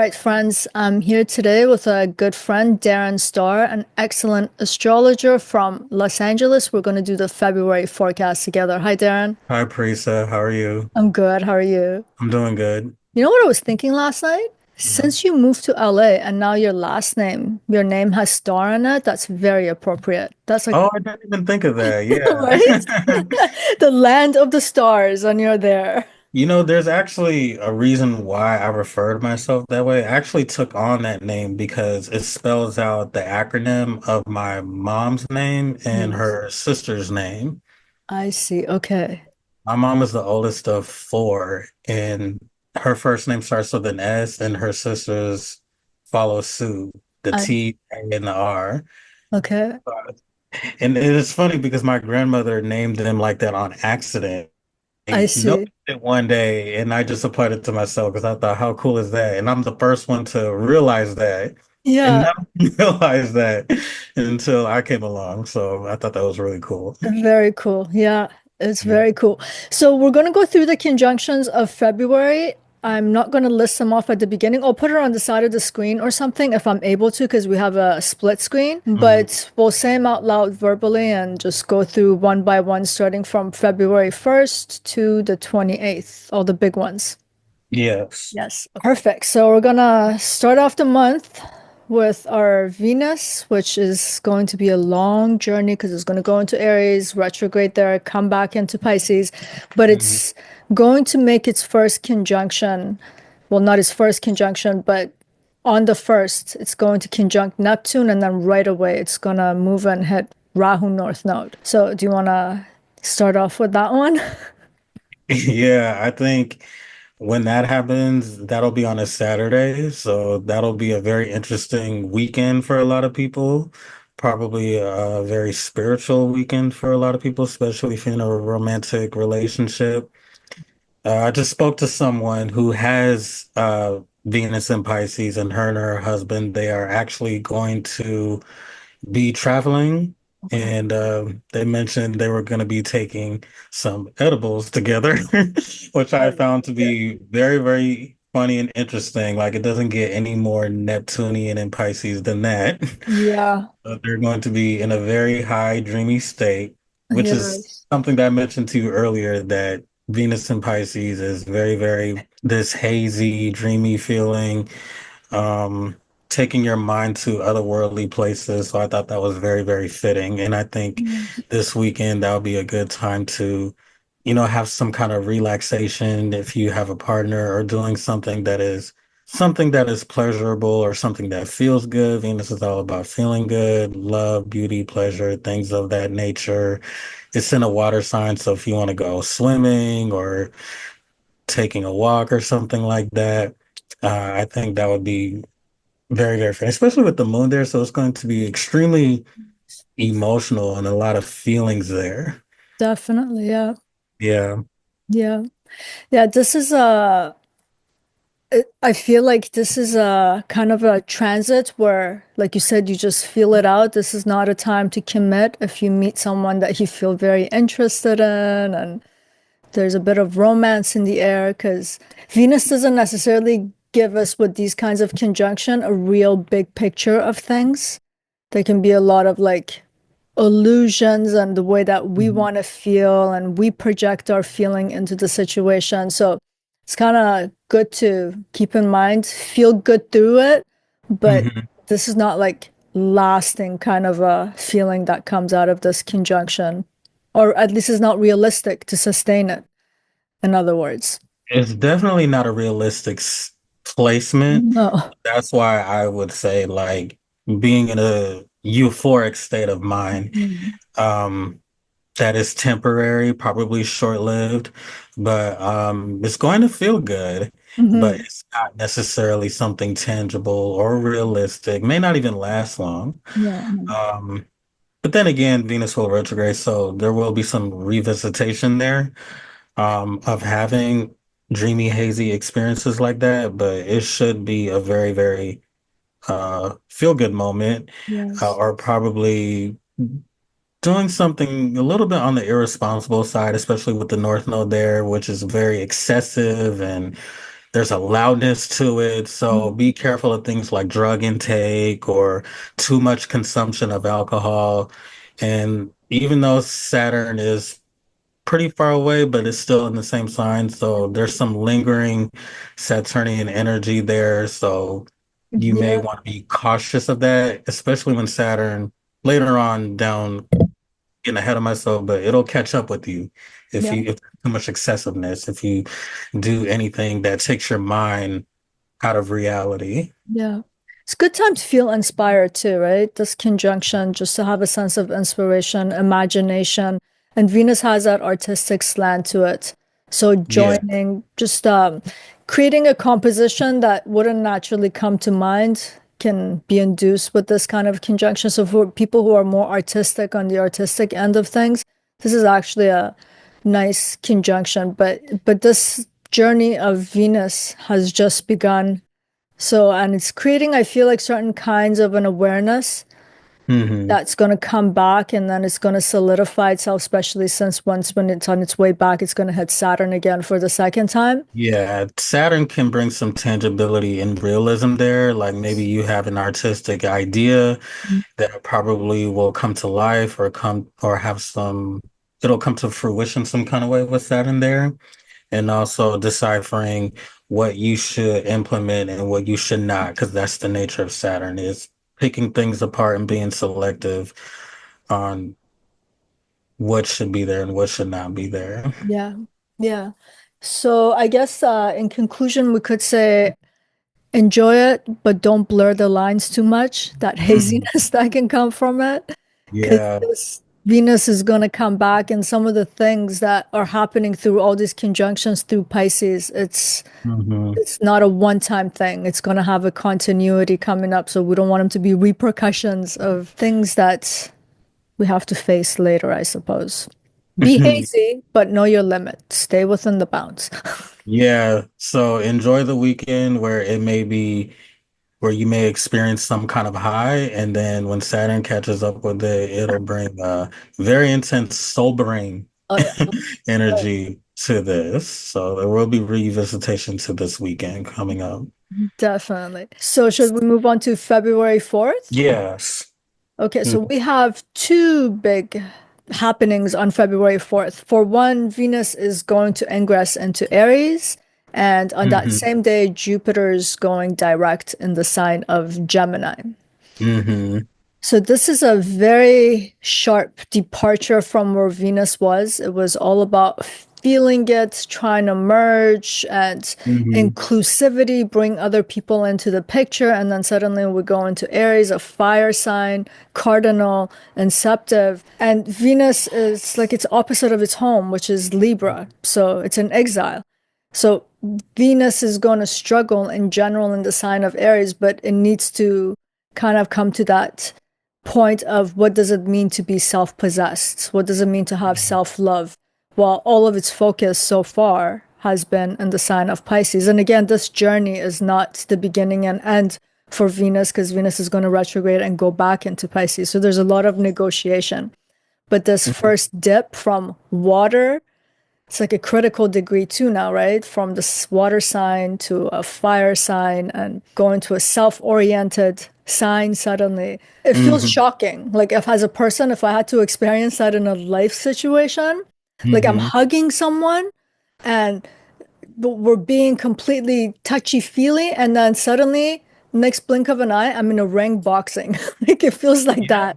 right, friends. I'm here today with a good friend, Darren Starr, an excellent astrologer from Los Angeles. We're going to do the February forecast together. Hi, Darren. Hi, Parisa. How are you? I'm good. How are you? I'm doing good. You know what I was thinking last night? Mhm. Since you moved to LA and now your name has star in it, that's very appropriate. That's like, Oh, I didn't even think of that. right? Yeah. The land of the stars, and you're there. There's actually a reason why I referred myself that way. I actually took on that name because it spells out the acronym of my mom's name and Yes. her sister's name. I see. Okay. My mom is the oldest of four, and her first name starts with an S, and her sister's follow suit, the I T, A, and the R. okay. And it is funny because my grandmother named them like that on accident. I I noticed see. it one day and I just applied it to myself because I thought, how cool is that? And I'm the first one to realize that and Yeah. not realize that until I came along. So I thought that was really cool. Very cool. Yeah, it's Yeah. very cool. So we're going to go through the conjunctions of February. I'm not going to list them off at the beginning. I'll put it on the side of the screen or something if I'm able to, because we have a split screen. Mhm. But we'll say them out loud verbally and just go through one by one, starting from February 1st to the 28th, all the big ones. Yes. Yes. Perfect. So we're gonna start off the month with our Venus, which is going to be a long journey because it's going to go into Aries, retrograde there, come back into Pisces, but Mhm. it's going to make its first conjunction. Well, not its first conjunction, but on the first, it's going to conjunct Neptune, and then right away it's gonna move and hit Rahu North Node. So, do you want to start off with that one? Yeah, I think when that happens, that'll be on a Saturday. So that'll be a very interesting weekend for a lot of people. Probably a very spiritual weekend for a lot of people, especially if you're in a romantic relationship. I just spoke to someone who has Venus in Pisces, and her husband, they are actually going to be traveling. Okay. And they mentioned they were going to be taking some edibles together, which I That's found to be very, very funny and interesting. Like it doesn't get any more Neptunian and Pisces than that. yeah. They're going to be in a very high, dreamy state, which is Yes. something that I mentioned to you earlier that Venus in Pisces is very, very this hazy, dreamy feeling, um, taking your mind to otherworldly places. So I thought that was very, very fitting. And I think Yes. this weekend that'll be a good time to, have some kind of relaxation if you have a partner or doing something that is pleasurable or something that feels good. Venus is all about feeling good, love, beauty, pleasure, things of that nature. It's in a water sign, so if you want to go swimming or taking a walk or something like that, I think that would be very, very fun, especially with the moon there. So it's going to be extremely emotional and a lot of feelings there. Definitely. Yeah. Yeah. Yeah. Yeah. I feel like this is a kind of a transit where, like you said, you just feel it out. This is not a time to commit if you meet someone that you feel very interested in, and there's a bit of romance in the air because Venus doesn't necessarily give us with these kinds of conjunction a real big picture of things. There can be a lot of like illusions and the way that we Mhm. want to feel, and we project our feeling into the situation. So it's kind of good to keep in mind, feel good through it, but Mhm. this is not like lasting kind of a feeling that comes out of this conjunction, or at least it's not realistic to sustain it, in other words. It's definitely not a realistic placement. No. That's why I would say like being in a euphoric state of mind. Mhm. Um, that is temporary, probably short-lived, but it's going to feel good, but Mhm. it's not necessarily something tangible or realistic, may not even last long. Yeah. Um, but then again, Venus will retrograde, so there will be some revisitation there, of having dreamy, hazy experiences like that, but it should be a very, very feel-good moment, Yes. or probably doing something a little bit on the irresponsible side, especially with the North Node there, which is very excessive and there's a loudness to it. So be careful of things like drug intake or too much consumption of alcohol. And even though Saturn is pretty far away, but it's still in the same sign. So there's some lingering Saturnian energy there. So you may Yeah, want to be cautious of that, especially when Saturn later on down, getting ahead of myself, but it'll catch up with you yeah. if too much excessiveness, if you do anything that takes your mind out of reality. Yeah. It's a good time to feel inspired too, right? This conjunction, just to have a sense of inspiration, imagination. And Venus has that artistic slant to it. So Yeah. joining, just creating a composition that wouldn't naturally come to mind can be induced with this kind of conjunction. So for people who are more artistic on the artistic end of things, this is actually a nice conjunction. But this journey of Venus has just begun, so, and it's creating, I feel like, certain kinds of an awareness Hmm. that's going to come back and then it's going to solidify itself, especially since once when it's on its way back, it's going to hit Saturn again for the second time. Yeah, Saturn can bring some tangibility and realism there. Like maybe you have an artistic idea that probably will come to life or come or have some, it'll come to fruition some kind of way with Saturn there. And also deciphering what you should implement and what you should not, because that's the nature of Saturn is picking things apart and being selective on what should be there and what should not be there. Yeah. Yeah. So I guess in conclusion, we could say enjoy it, but don't blur the lines too much, that Mhm. haziness that can come from it. Because Yeah. this Venus is going to come back, and some of the things that are happening through all these conjunctions through Pisces, Hmm. it's not a one-time thing. It's going to have a continuity coming up, so we don't want them to be repercussions of things that we have to face later, I suppose. Be hazy, but know your limit. Stay within the bounds. Yeah. So enjoy the weekend where it may be where you may experience some kind of high, and then when Saturn catches up with it, it'll bring a very intense, sobering Oh yeah, energy to this. So there will be revisitation to this weekend coming up. definitely. So should we move on to February 4th? Yes. Okay, Mm, so we have two big happenings on February 4th. For one, Venus is going to ingress into Aries, and on that mm-hmm. same day, Jupiter is going direct in the sign of Gemini. Mm-hmm. So this is a very sharp departure from where Venus was. It was all about feeling it, trying to merge and Mm-hmm. inclusivity, bring other people into the picture. And then suddenly we go into Aries, a fire sign, cardinal, inceptive. And Venus is like its opposite of its home, which is Libra. So it's in exile. So Venus is going to struggle in general in the sign of Aries, but it needs to kind of come to that point of what does it mean to be self-possessed? What does it mean to have self-love? While all of its focus so far has been in the sign of Pisces. And again, this journey is not the beginning and end for Venus because Venus is going to retrograde and go back into Pisces. So there's a lot of negotiation. But this first dip from water, it's like a critical degree too now, right? From this water sign to a fire sign and going to a self-oriented sign suddenly. It feels Mm-hmm. shocking. Like if as a person, if I had to experience that in a life situation, like I'm Mm-hmm. hugging someone and we're being completely touchy-feely and then suddenly next blink of an eye, I'm in a ring boxing. Like it feels like Yeah. that.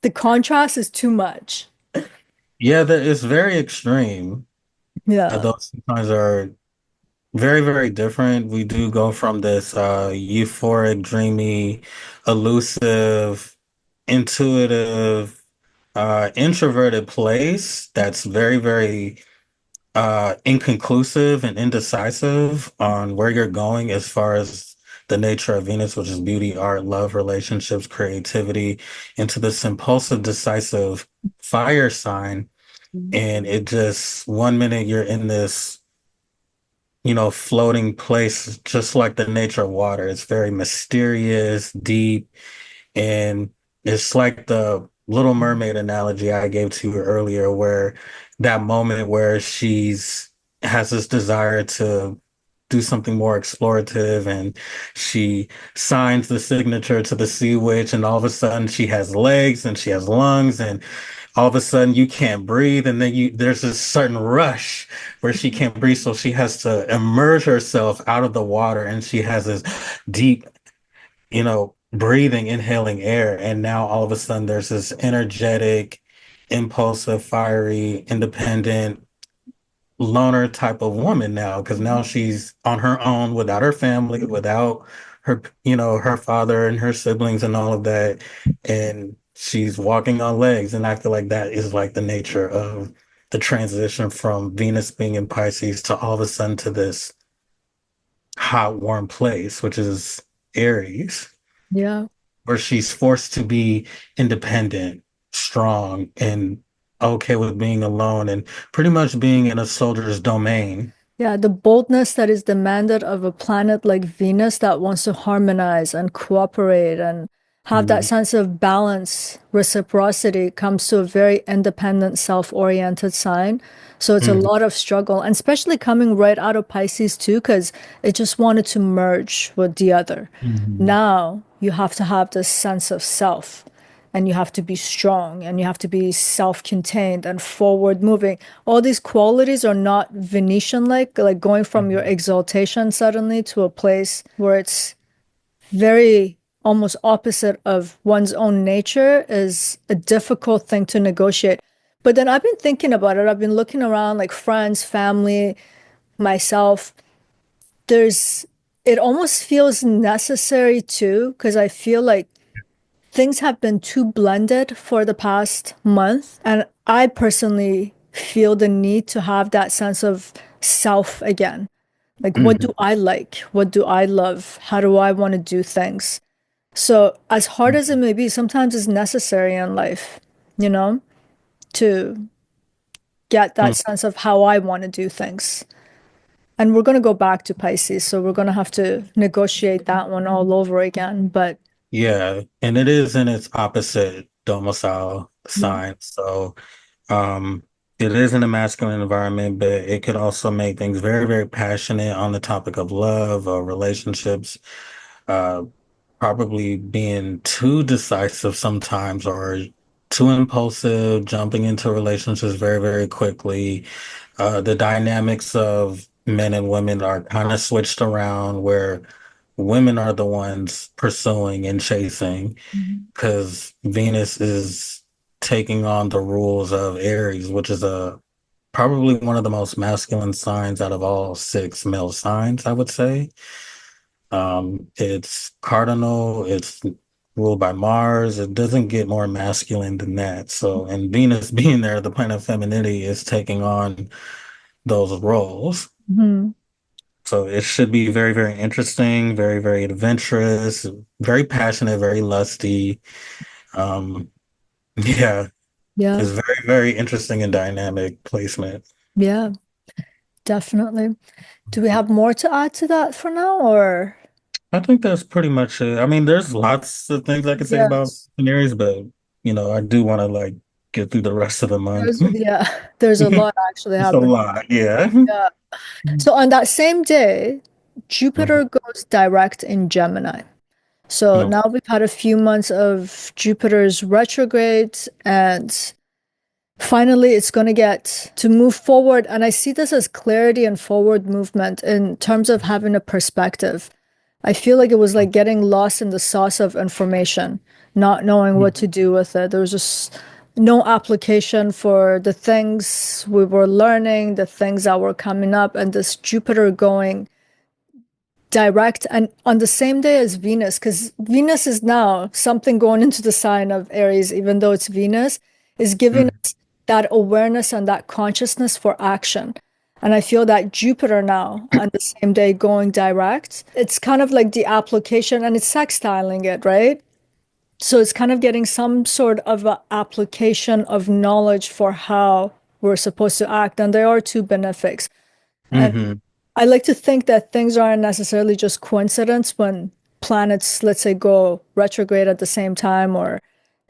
The contrast is too much. Yeah, that is very extreme. Yeah. Those sometimes are very, very different. We do go from this euphoric, dreamy, elusive, intuitive, introverted place that's very, very inconclusive and indecisive on where you're going as far as the nature of Venus, which is beauty, art, love, relationships, creativity, into this impulsive, decisive fire sign. And it just, one minute you're in this, floating place, just like the nature of water. It's very mysterious, deep, and it's like the Little Mermaid analogy I gave to you earlier, where that moment where she's has this desire to do something more explorative, and she signs the signature to the sea witch, and all of a sudden she has legs and she has lungs, and all of a sudden you can't breathe, and then there's this certain rush where she can't breathe, so she has to immerse herself out of the water, and she has this deep, breathing, inhaling air, and now all of a sudden there's this energetic, impulsive, fiery, independent loner type of woman now, because now she's on her own without her family, without her father and her siblings and all of that. And she's walking on legs. And I feel like that is like the nature of the transition from Venus being in Pisces to all of a sudden to this hot, warm place, which is Aries, Yeah. where she's forced to be independent, strong, and okay with being alone and pretty much being in a soldier's domain. Yeah, the boldness that is demanded of a planet like Venus that wants to harmonize and cooperate and have that Mhm. sense of balance, reciprocity comes to a very independent, self-oriented sign. So it's a Mhm. lot of struggle, and especially coming right out of Pisces too, because it just wanted to merge with the other. Mhm. Now you have to have this sense of self, and you have to be strong, and you have to be self-contained and forward moving. All these qualities are not Venetian like going from your Mhm. exaltation suddenly to a place where it's very almost opposite of one's own nature is a difficult thing to negotiate. But then I've been thinking about it. I've been looking around like friends, family, myself. There's, it almost feels necessary too, because I feel like things have been too blended for the past month. And I personally feel the need to have that sense of self again. Like, what do Mhm. I like? What do I love? How do I want to do things? So, as hard as it may be, sometimes it's necessary in life, you know, to get that Mhm. sense of how I want to do things. And we're going to go back to Pisces. So, we're going to have to negotiate that one all over again. But Yeah, and it is in its opposite domicile yeah. sign. So, um, it is in a masculine environment, but it could also make things very, very passionate on the topic of love or relationships. Uh, Probably being too decisive sometimes or too impulsive, jumping into relationships very, very quickly. The dynamics of men and women are kind of switched around where women are the ones pursuing and chasing Mhm. because Venus is taking on the rules of Aries, which is a probably one of the most masculine signs out of all six male signs, I would say. It's cardinal, it's ruled by Mars. It doesn't get more masculine than that. So, and Venus being there, the planet of femininity is taking on those roles. Mhm. So it should be very, very interesting, very, very adventurous, very passionate, very lusty. Um, yeah, Yeah. it's very, very interesting and dynamic placement. Yeah. Definitely. Do we have more to add to that for now, or? I think that's pretty much it. I mean, there's lots of things I could say about Yes. Canaries, but I do want to like get through the rest of the month. There's a lot actually It's a happening. lot, yeah. Yeah. So on that same day, Mhm. Jupiter goes direct in Gemini. So No. now we've had a few months of Jupiter's retrograde, and finally it's going to get to move forward. And I see this as clarity and forward movement in terms of having a perspective. I feel like it was like getting lost in the sauce of information, not knowing what to do with it. There was just no application for the things we were learning, the things that were coming up, and this Jupiter going direct and on the same day as Venus, because Venus is now something going into the sign of Aries, even though it's Venus, is giving Mhm. us that awareness and that consciousness for action. And I feel that Jupiter now on the same day going direct, it's kind of like the application and it's sextiling it, right? So it's kind of getting some sort of a application of knowledge for how we're supposed to act. And there are two benefics. And Hmm. I like to think that things aren't necessarily just coincidence when planets, let's say, go retrograde at the same time or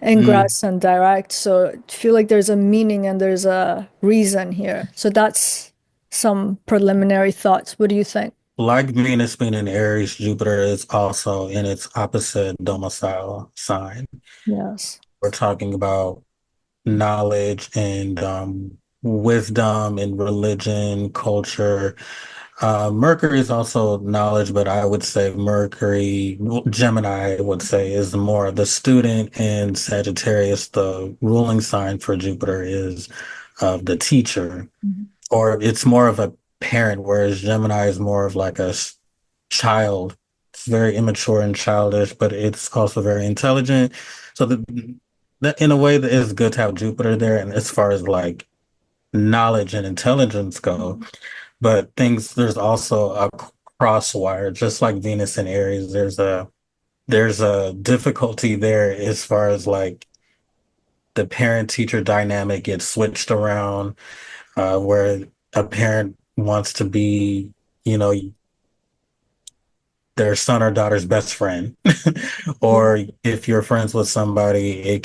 Mm. ingress and direct. So I feel like there's a meaning and there's a reason here. So that's some preliminary thoughts. What do you think? like Venus being in Aries, Jupiter is also in its opposite domicile sign. Yes. We're talking about knowledge and wisdom and religion, culture. Mercury is also knowledge, but I would say Mercury, Gemini, I would say, is more the student, and Sagittarius, the ruling sign for Jupiter, is the teacher, Mhm. or it's more of a parent, whereas Gemini is more of like a child. It's very immature and childish, but it's also very intelligent. So that in a way that it's good to have Jupiter there, and as far as like knowledge and intelligence go, but things there's also a crosswire, just like Venus and Aries. There's a difficulty there as far as like the parent teacher dynamic gets switched around, where a parent wants to be, you know, their son or daughter's best friend. Yeah. Or if you're friends with somebody,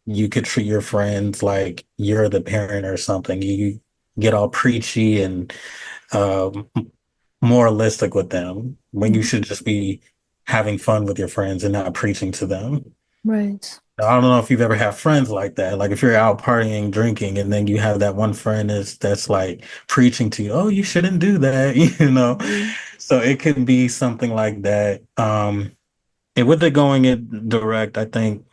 you could treat your friends like you're the parent or something. You get all preachy and um, moralistic with them when you Mhm. should just be having fun with your friends and not preaching to them. Right. I don't know if you've ever had friends like that. Like if you're out partying, drinking, and then you have that one friend that's like preaching to you, oh, you shouldn't do that, you know. Mhm. So it could be something like that. And with it going in direct, I think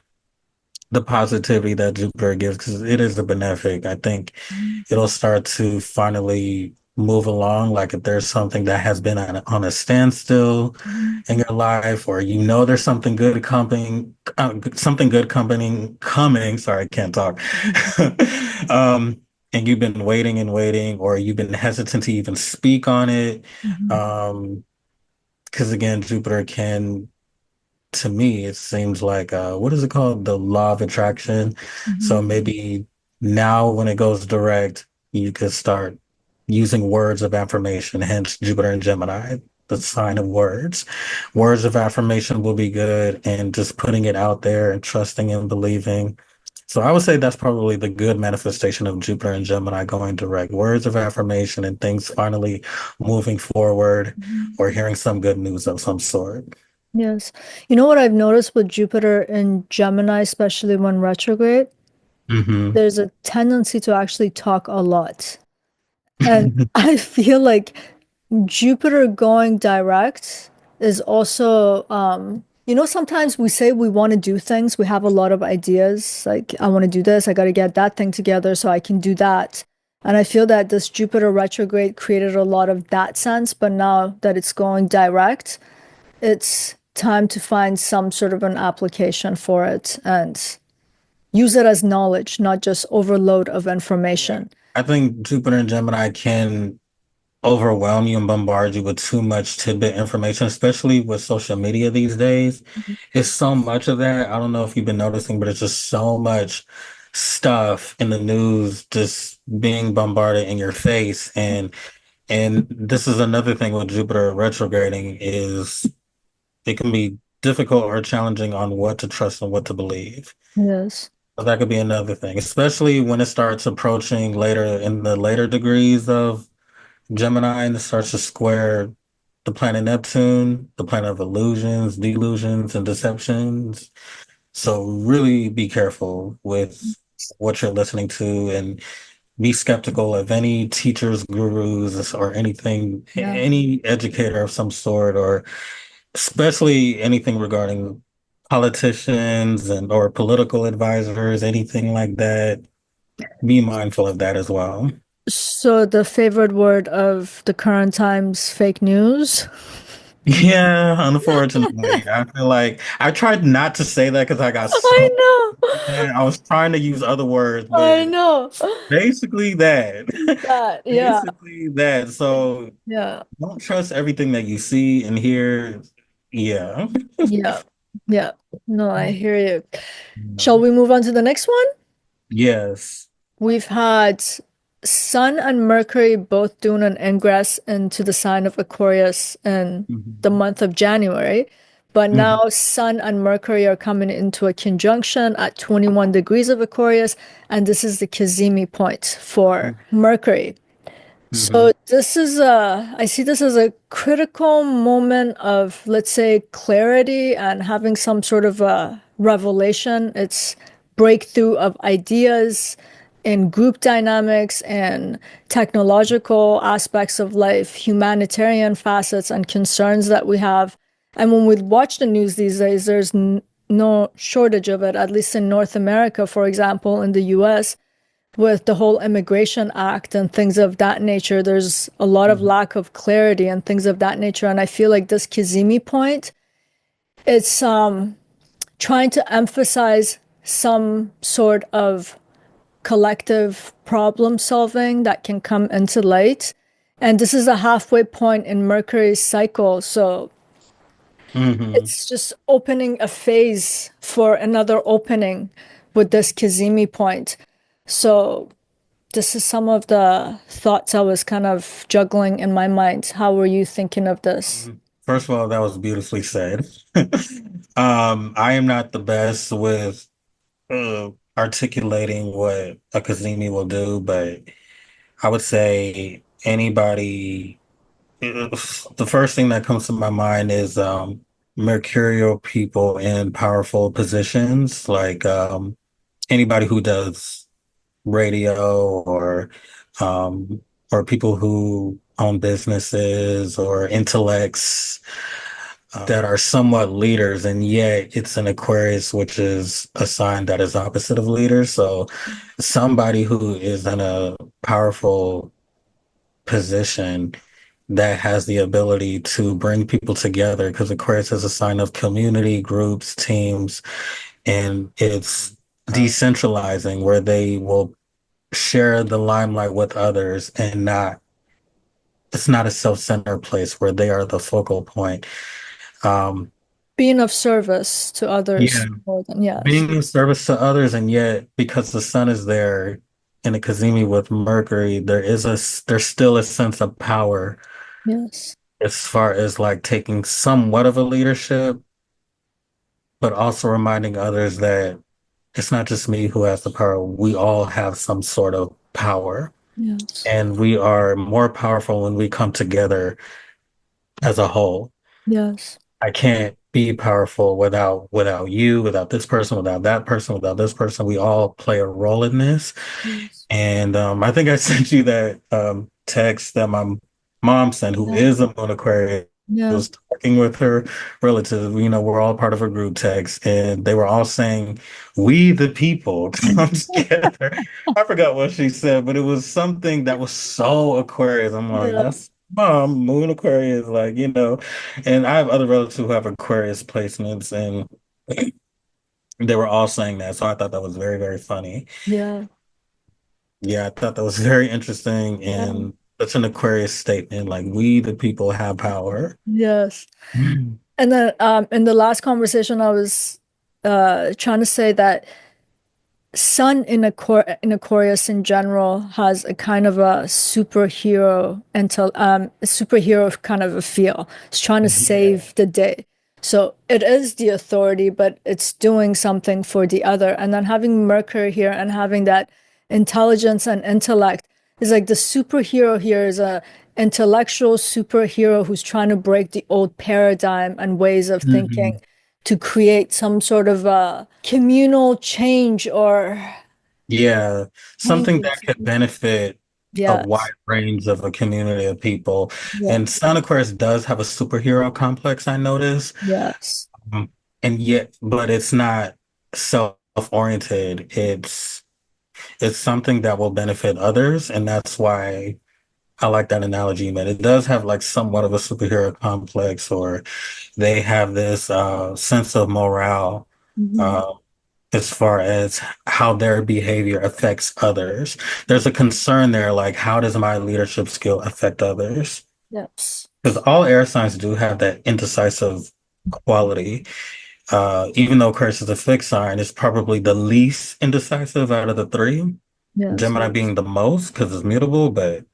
the positivity that Jupiter gives, because it is a benefic, I think Mhm. it'll start to finally move along. Like if there's something that has been on a standstill Mhm. in your life, or you know there's something good coming, something good coming. Sorry, I can't talk. Mhm. um, and you've been waiting and waiting, or you've been hesitant to even speak on it. Mhm. Um, because again, Jupiter can, to me, it seems like what is it called? The law of attraction. So Mhm. maybe now when it goes direct, you could start using words of affirmation, hence Jupiter and Gemini, the sign of words. Words of affirmation will be good, and just putting it out there and trusting and believing. So I would say that's probably the good manifestation of Jupiter and Gemini going direct. Words of affirmation and things finally moving forward, Mhm. or hearing some good news of some sort. Yes. You know what I've noticed with Jupiter in Gemini, especially when retrograde, Hmm. there's a tendency to actually talk a lot. And I feel like Jupiter going direct is also, sometimes we say we want to do things, we have a lot of ideas, like I want to do this, I got to get that thing together so I can do that. And I feel that this Jupiter retrograde created a lot of that sense, but now that it's going direct, it's time to find some sort of an application for it and use it as knowledge, not just overload of Yeah. information. I think Jupiter and Gemini can overwhelm you and bombard you with too much tidbit information, especially with social media these days. It's so much of that. I don't know if you've been noticing, but it's just so much stuff in the news just being bombarded in your face. And this is another thing with Jupiter retrograding is it can be difficult or challenging on what to trust and what to believe. Yes. So that could be another thing, especially when it starts approaching later in the later degrees of Gemini, and it starts to square the planet Neptune, the planet of illusions, delusions, and deceptions. So really be careful with what you're listening to, and be skeptical of any teachers, gurus, or anything, Yeah. any educator of some sort, or especially anything regarding politicians and or political advisors, anything like that. Be mindful of that as well. So the favorite word of the current times, fake news. Yeah, unfortunately, I feel like I tried not to say that because I got I so know. mad. I was trying to use other words, I but know. basically that. That, yeah. Basically that. So Yeah. don't trust everything that you see and hear. Yeah. Yeah. Yeah. No, I hear you. Shall we move on to the next one? Yes. We've had Sun and Mercury both doing an ingress into the sign of Aquarius in the Mhm. month of January. But Mhm. now Sun and Mercury are coming into a conjunction at 21 degrees of Aquarius, and this is the Kazimi point for Mercury. Hmm. So this is a, I see this as a critical moment of, let's say, clarity and having some sort of a revelation. It's breakthrough of ideas in group dynamics and technological aspects of life, humanitarian facets and concerns that we have. And when we watch the news these days, there's n no shortage of it, at least in North America, for example, in the US with the whole Immigration Act and things of that nature, there's a lot of lack of clarity and things of that nature. And I feel like this Kazimi point, it's trying to emphasize some sort of collective problem solving that can come into light. And this is a halfway point in Mercury's cycle. So Hmm. it's just opening a phase for another opening with this Kazimi point. So this is some of the thoughts I was kind of juggling in my mind. How were you thinking of this? First of all, that was beautifully said. I am not the best with articulating what a Kazemi will do, but I would say anybody, the first thing that comes to my mind is mercurial people in powerful positions, like anybody who does radio um, or people who own businesses or intellects that are somewhat leaders, and yet it's an Aquarius, which is a sign that is opposite of leaders. So somebody who is in a powerful position that has the ability to bring people together, because Aquarius is a sign of community, groups, teams, and it's decentralizing where they will share the limelight with others and not it's not a self-centered place where they are the focal point. Um, Being of service to yeah, others more than yes. being of service to others, and yet because the sun is there in the Kazemi with Mercury, there's still a sense of power Yes. as far as like taking somewhat of a leadership, but also reminding others that it's not just me who has the power. We all have some sort of power, Yes. and we are more powerful when we come together as a whole. Yes. I can't be powerful without you, without this person, without that person, without this person. We all play a role in this. Yes. And I think I sent you that text that my mom sent, who Yeah. is a moon Aquarius, Yeah. was talking with her relative. You know, we're all part of a group text, and they were all saying, "We the people come together." I forgot what she said, but it was something that was so Aquarius. I'm like, Yeah. that's mom, moon Aquarius, like, and I have other relatives who have Aquarius placements, and they were all saying that. So I thought that was very, very funny. Yeah. Yeah, I thought that was very interesting Yeah. and such an Aquarius statement. Like, we, the people, have power. Yes. And then in the last conversation I was trying to say that Sun in Aquarius in general has a kind of a superhero until a superhero kind of a feel. It's trying to Yeah. save the day. So it is the authority, but it's doing something for the other. And then having Mercury here and having that intelligence and intellect is like the superhero here is a intellectual superhero who's trying to break the old paradigm and ways of thinking Mhm. to create some sort of a communal change or Yeah, something that changes. could benefit a Yes, wide range of a community of people. yeah, And Sun Aquarius does have a superhero complex, I notice. yes, Um, and yet, but it's not self-oriented. It's something that will benefit others, and that's why I like that analogy, man. It does have like somewhat of a superhero complex, or they have this sense of morale hmm, uh, as far as how their behavior affects others. There's a concern there, like how does my leadership skill affect others? yes, Because all air signs do have that indecisive quality. Even though Aquarius is a fixed sign, it's probably the least indecisive out of the three. yes, Gemini being the most because it's mutable, but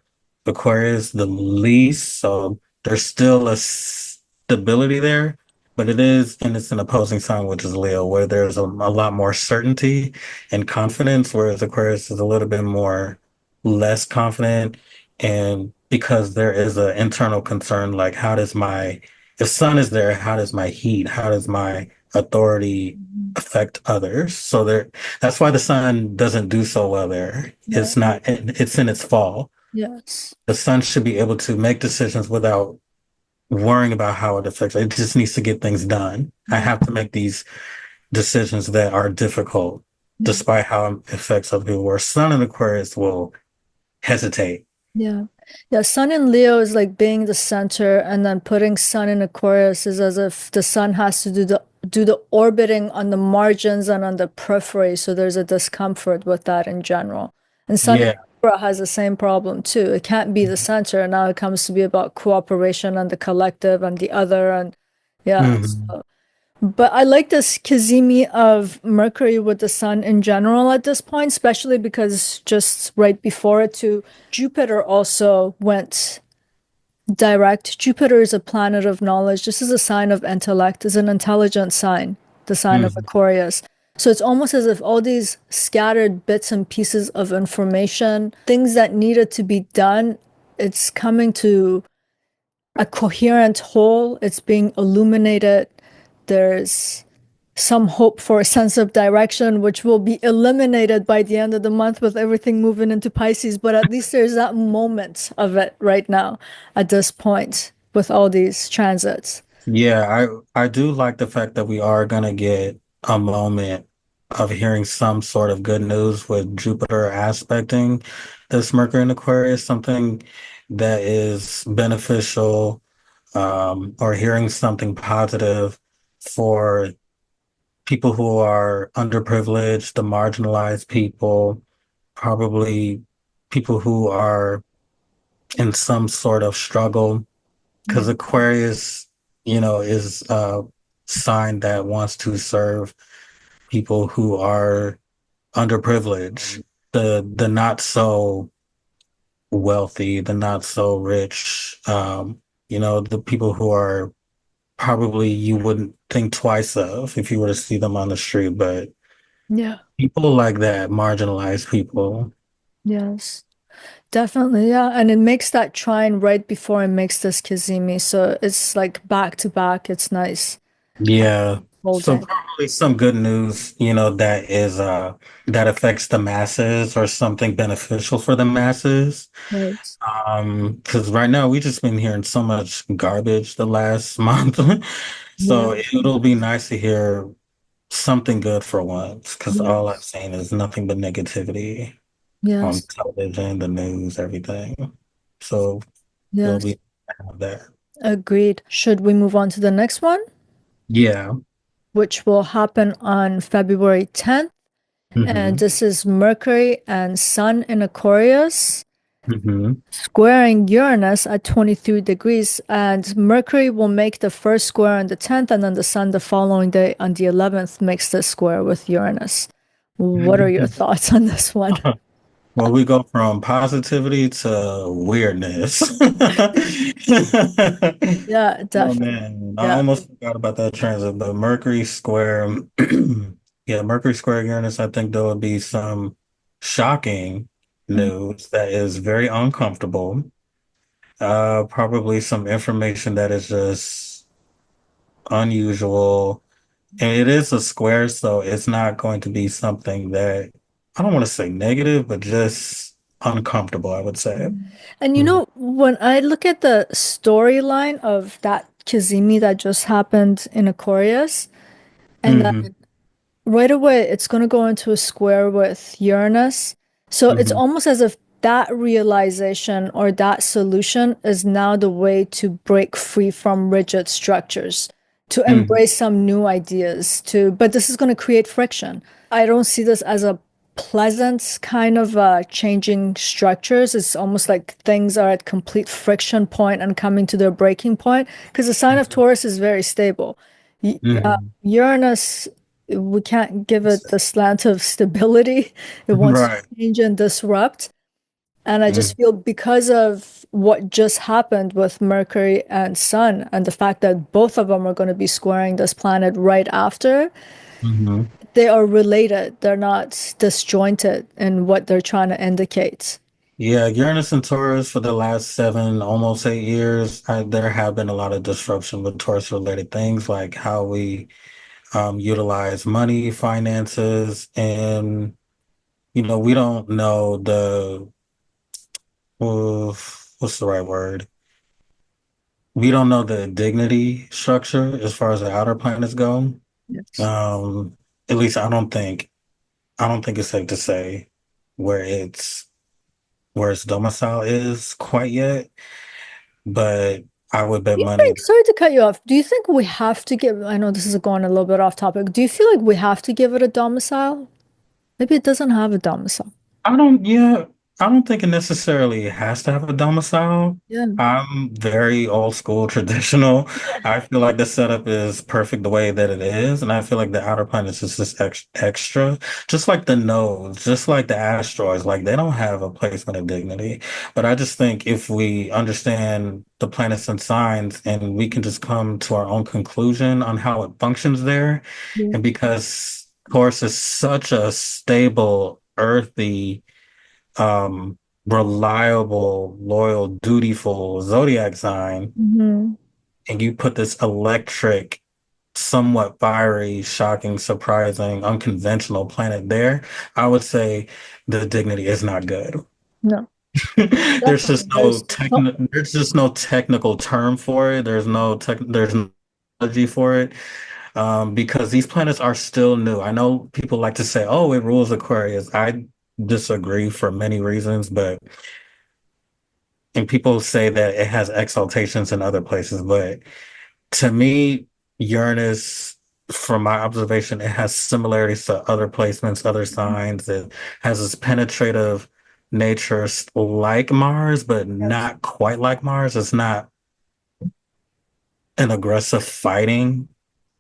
Aquarius the least. So there's still a stability there, but it's an opposing sign, which is Leo, where there's a lot more certainty and confidence, whereas Aquarius is a little bit more less confident And because there is an internal concern, like if sun is there, how does my heat, how does my authority Mhm. affect others? So that's why the sun doesn't do so well there. Yeah. It's in its fall. Yes. The sun should be able to make decisions without worrying about how it affects. It just needs to get things done. I Yeah. have to make these decisions that are difficult, Yeah. despite how it affects other people. Where sun in Aquarius will hesitate. Yeah. Yeah. Sun in Leo is like being the center, and then putting Sun in Aquarius is as if the Sun has to do the orbiting on the margins and on the periphery. So there's a discomfort with that in general. And Sun in Yeah. Libra has the same problem too. It can't be the center. Now it comes to be about cooperation and the collective and the other. And yeah. Mhm. But I like this Kazimi of Mercury with the sun in general at this point, especially because just right before it too, Jupiter also went direct. Jupiter is a planet of knowledge. This is a sign of intellect, is an intelligent sign, the sign of Mhm. Aquarius. So it's almost as if all these scattered bits and pieces of information, things that needed to be done, it's coming to a coherent whole. It's being illuminated. There's some hope for a sense of direction, which will be eliminated by the end of the month with everything moving into Pisces. But at least there's that moment of it right now at this point with all these transits. Yeah, I do like the fact that we are gonna get a moment of hearing some sort of good news with Jupiter aspecting this Mercury in Aquarius, something that is beneficial, or hearing something positive for people who are underprivileged, the marginalized people, probably people who are in some sort of struggle. Because Yeah. Aquarius, is a sign that wants to serve people who are underprivileged, the not so wealthy, the not so rich, the people who are probably you wouldn't think twice of if you were to see them on the street, but Yeah. people like that, marginalized people. Yes. Definitely, yeah. And it makes that trine right before it makes this Kazimi. So it's like back to back. It's nice. Yeah. So Holding. probably some good news, that affects the masses or something beneficial for the masses. Right. Because right now we just been hearing so much garbage the last month. Yeah. So it'll be nice to hear something good for once, because all I've Yes. seen is nothing but negativity on Yes. television, the news, everything. So it'll Yes. be there. Agreed. Should we move on to the next one, Yeah. which will happen on February 10th? And Hmm. this is Mercury and Sun in Aquarius, Hmm. squaring Uranus at 23 degrees. And Mercury will make the first square on the 10th, and then the Sun the following day on the 11th makes the square with Uranus. What are your thoughts on this one? Well, we go from positivity to weirdness. Yeah, Oh definitely. man, I Yeah. almost forgot about that transit, but Mercury square, yeah, Mercury square Uranus, I think there would be some shocking news that is very uncomfortable. Probably some information that is just unusual. And it is a square, so it's not going to be something that I don't want to say negative, but just uncomfortable, I would say. And Mm-hmm. when I look at the storyline of that Kazimi that just happened in Aquarius, and then Hmm. right away it's going to go into a square with Uranus. So it's Hmm. almost as if that realization or that solution is now the way to break free from rigid structures, to Hmm. embrace some new ideas, but this is going to create friction. I don't see this as a pleasant kind of changing structures. It's almost like things are at complete friction point and coming to their breaking point because the sign of Taurus is very stable. Hmm. Uranus, we can't give it the slant of stability. It wants to Right. change and disrupt. And I just feel because of what just happened with Mercury and Sun, and the fact that both of them are going to be squaring this planet right after, Hmm. they are related. They're not disjointed in what they're trying to indicate. Yeah, Uranus and Taurus for the last 7, almost 8 years, there have been a lot of disruption with Taurus related things like how we utilize money, finances, and we don't know uh, what's the right word? We don't know the dignity structure as far as the outer planets go. Yes. Um, at least I don't think it's safe to say where its domicile is quite yet, but I would bet Do you money. think, sorry to cut you off, do you think we have to give, I know this is going a little bit off topic. Do you feel like we have to give it a domicile? Maybe it doesn't have a domicile. Yeah, I don't think it necessarily has to have a domicile. Yeah. I'm very old school traditional. I feel like the setup is perfect the way that it is. And I feel like the outer planets is just extra, just like the nodes, just like the asteroids, like they don't have a placement of dignity. But I just think if we understand the planets and signs and we can just come to our own conclusion on how it functions there. Yeah. And because Taurus is such a stable, earthy, reliable, loyal, dutiful zodiac sign, Hmm. and you put this electric, somewhat fiery, shocking, surprising, unconventional planet there, I would say the dignity is not good. No, definitely. There's just no technical term for it. There's no technology for it. Because these planets are still new. I know people like to say, "Oh, it rules Aquarius." I disagree for many reasons, but and people say that it has exaltations in other places, but to me, Uranus, from my observation, it has similarities to other placements, other signs. It has this penetrative nature like Mars, but Yes. not quite like Mars. It's not an aggressive fighting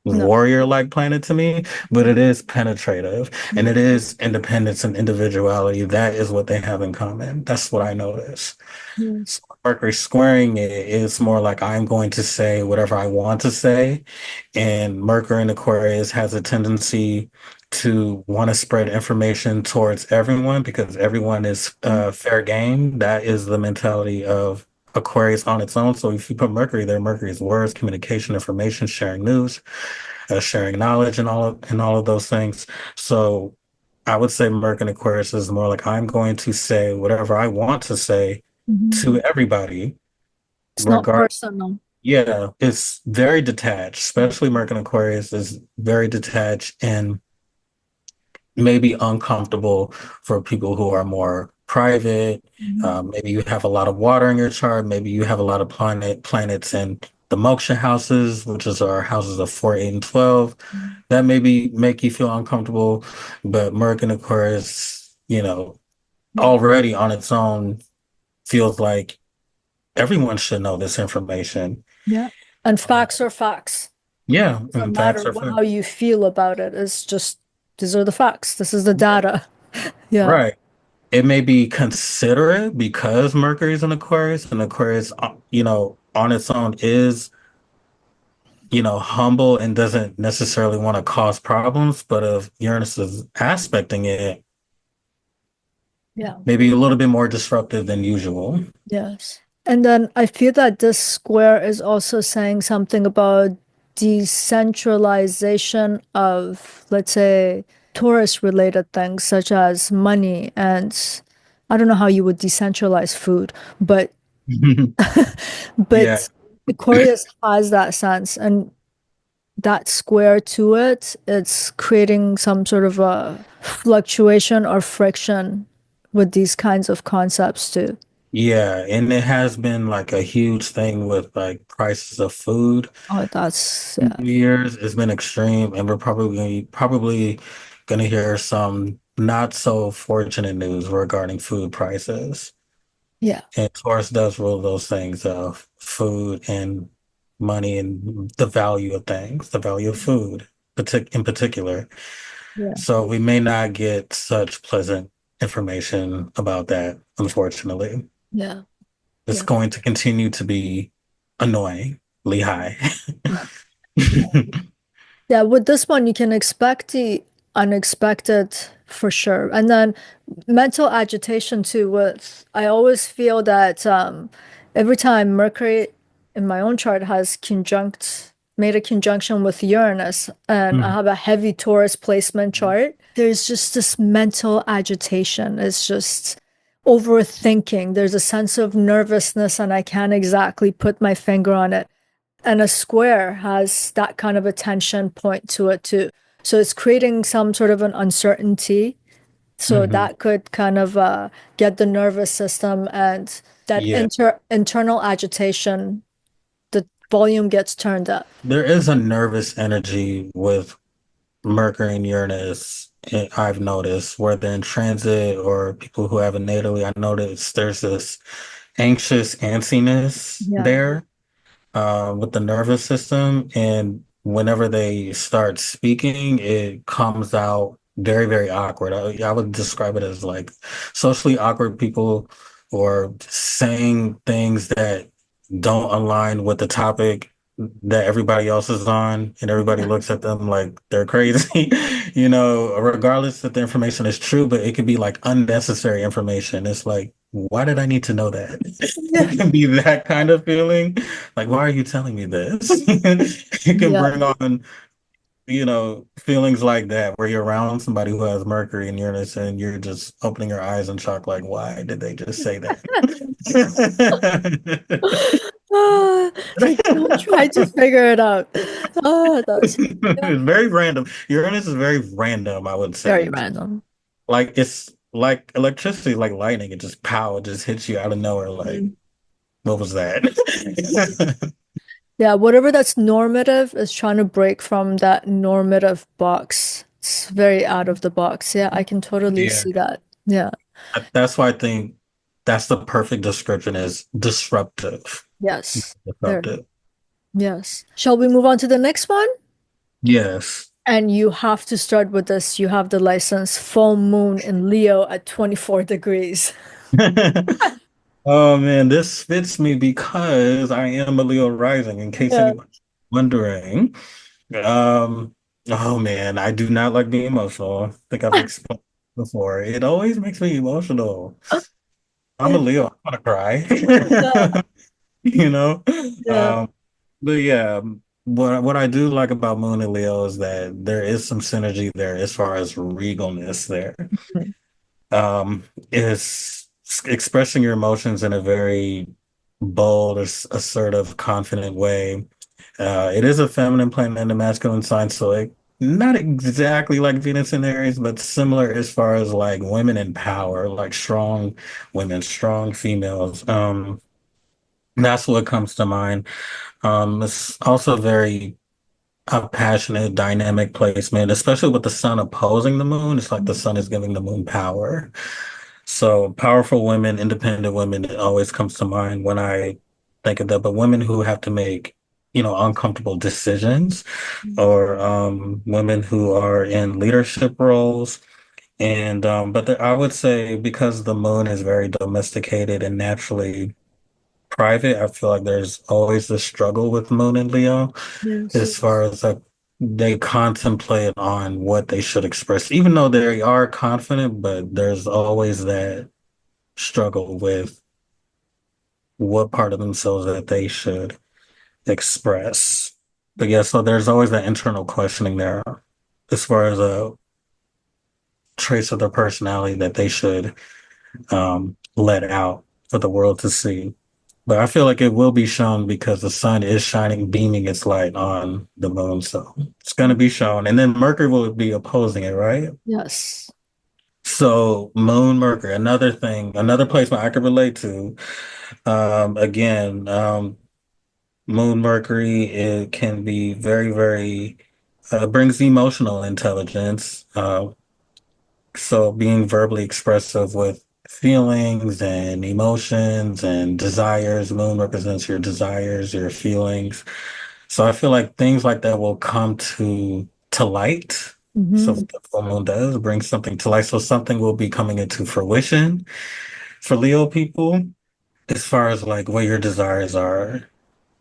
No. warrior-like planet to me, but it is penetrative and it is independence and individuality. That is what they have in common. That's what I notice. Yes. So Mercury squaring it is more like I'm going to say whatever I want to say. And Mercury in Aquarius has a tendency to want to spread information towards everyone because everyone is fair game. That is the mentality of Aquarius on its own. So if you put Mercury there, Mercury is words, communication, information, sharing news, sharing knowledge, and all of those things. So I would say Mercury in Aquarius is more like I'm going to say whatever I want to say Mhm. to everybody, It's not regard. personal. Yeah, it's very detached, especially Mercury in Aquarius is very detached and maybe uncomfortable for people who are more private. Mhm. Maybe you have a lot of water in your chart. Maybe you have a lot of planets in the moksha houses, which is our houses of 4, 8, and 12. That maybe make you feel uncomfortable, but Mercury in Aquarius, Yeah. already on its own feels like everyone should know this information. Yeah. And Um, facts are facts. yeah, Doesn't and matter facts are how facts. you feel about it. It's just these are the facts. This is the Yeah. data. Yeah. Right. It may be considerate because Mercury's in Aquarius, and Aquarius, on its own is, humble and doesn't necessarily want to cause problems. But if Uranus is aspecting it, Yeah. maybe a little bit more disruptive than usual. Yes. And then I feel that this square is also saying something about decentralization of, let's say, tourist related things such as money. And I don't know how you would decentralize food, but Yeah. but Aquarius has that sense and that square to it, it's creating some sort of a fluctuation or friction with these kinds of concepts too. Yeah, and it has been like a huge thing with like prices of food Oh, that's in yeah. years. It's been extreme, and we're probably gonna hear some not so fortunate news regarding food prices. Yeah. And Taurus does rule those things of food and money and the value of things, the value of food, in particular. Yeah. So we may not get such pleasant information about that, unfortunately. Yeah. It's Yeah. going to continue to be annoyingly high. Yeah. Yeah. Yeah, with this one, you can expect the unexpected for sure. And then mental agitation too. With I always feel that every time Mercury in my own chart has conjunct made a conjunction with Uranus, and I Mhm. have a heavy Taurus placement chart, there's just this mental agitation. It's just overthinking. There's a sense of nervousness, and I can't exactly put my finger on it. And a square has that kind of a tension point to it too. So it's creating some sort of an uncertainty. So Mhm. that could kind of get the nervous system and that Yeah, internal agitation, the volume gets turned up. there is a nervous energy with Mercury and Uranus. I've noticed where they're in transit or people who have a natally, I noticed there's this anxious antsiness Yeah. there with the nervous system. And whenever they start speaking, it comes out very, very awkward. I would describe it as like socially awkward people or saying things that don't align with the topic that everybody else is on, and everybody looks at them like they're crazy, regardless if the information is true, but it could be like unnecessary information. It's like, why did I need to know that? Yeah. It can be that kind of feeling. Like, why are you telling me this? It can Yeah. bring on, feelings like that where you're around somebody who has Mercury and Uranus and you're just opening your eyes in shock, like, why did they just say that? Like, don't try to figure it out. That's yeah, It's very random. Uranus is very random, I would very say. random. Like it's like electricity, like lightning. It just pow, it just hits you out of nowhere. Like, Mm. what was that? Yeah, whatever that's normative is trying to break from that normative box. It's very out of the box. Yeah, I can totally Yeah. see that. Yeah. That's why I think that's the perfect description is disruptive. Yes. There. Disruptive. Yes. Shall we move on to the next one? Yes. And you have to start with this. You have the license full moon in Leo at 24 degrees. Oh man, this fits me because I am a Leo rising, in case Yeah. anyone's wondering. Um, oh man, I do not like being emotional. I think I've explained before. It always makes me emotional. I'm a Leo. I'm gonna Yeah. cry. You know? Yeah. Um, but yeah, what I do like about Moon and Leo is that there is some synergy there as far as regalness there. Is expressing your emotions in a very bold, assertive, confident way. It is a feminine planet and a masculine sign, so not exactly like Venus and Aries, but similar as far as like women in power, like strong women, strong females. That's what comes to mind. It's also very a passionate, dynamic placement, especially with the sun opposing the moon. It's like the sun is giving the moon power. So powerful women, independent women, it always comes to mind when I think of that. But women who have to make, uncomfortable decisions, or women who are in leadership roles. And I would say because the moon is very domesticated and naturally private, I feel like there's always this struggle with Moon and Leo Yes. as far as like they contemplate on what they should express, even though they are confident, but there's always that struggle with what part of themselves that they should express. But yeah, so there's always that internal questioning there as far as a trace of their personality that they should let out for the world to see. But I feel like it will be shown because the sun is shining, beaming its light on the moon. So it's going to be shown. And then Mercury will be opposing it, right? Yes. So Moon, Mercury, another thing, another placement I could relate to. Again, Moon, Mercury, it can be very, very, brings emotional intelligence. So being verbally expressive with feelings and emotions and desires, moon represents your desires, your feelings. So I feel like things like that will come to light. So Hmm. what the full moon does bring something to light. So something will be coming into fruition for Leo people as far as like what your desires are.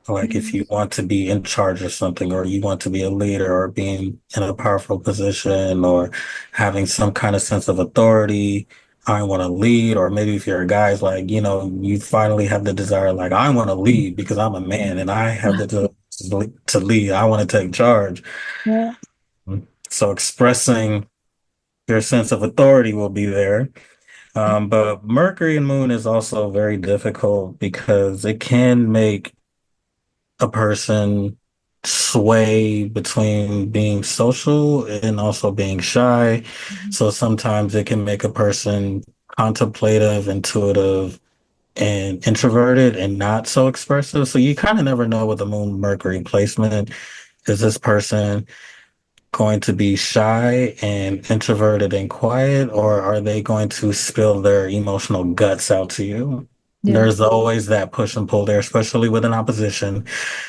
Like if Mhm. you want to be in charge of something or you want to be a leader or being in a powerful position or having some kind of sense of authority, I want to lead. Or maybe if you're a guy, it's like, you finally have the desire, like, I want to lead because I'm a man and I have the to lead. I want to take charge. Yeah. So expressing your sense of authority will be there. But Mercury and Moon is also very difficult because it can make a person sway between being social and also being shy. Mhm. So sometimes it can make a person contemplative, intuitive, and introverted and not so expressive. So you kind of never know with the Moon Mercury placement. Is this person going to be shy and introverted and quiet, or are they going to spill their emotional guts out to you? Yeah. There's always that push and pull there, especially with an opposition.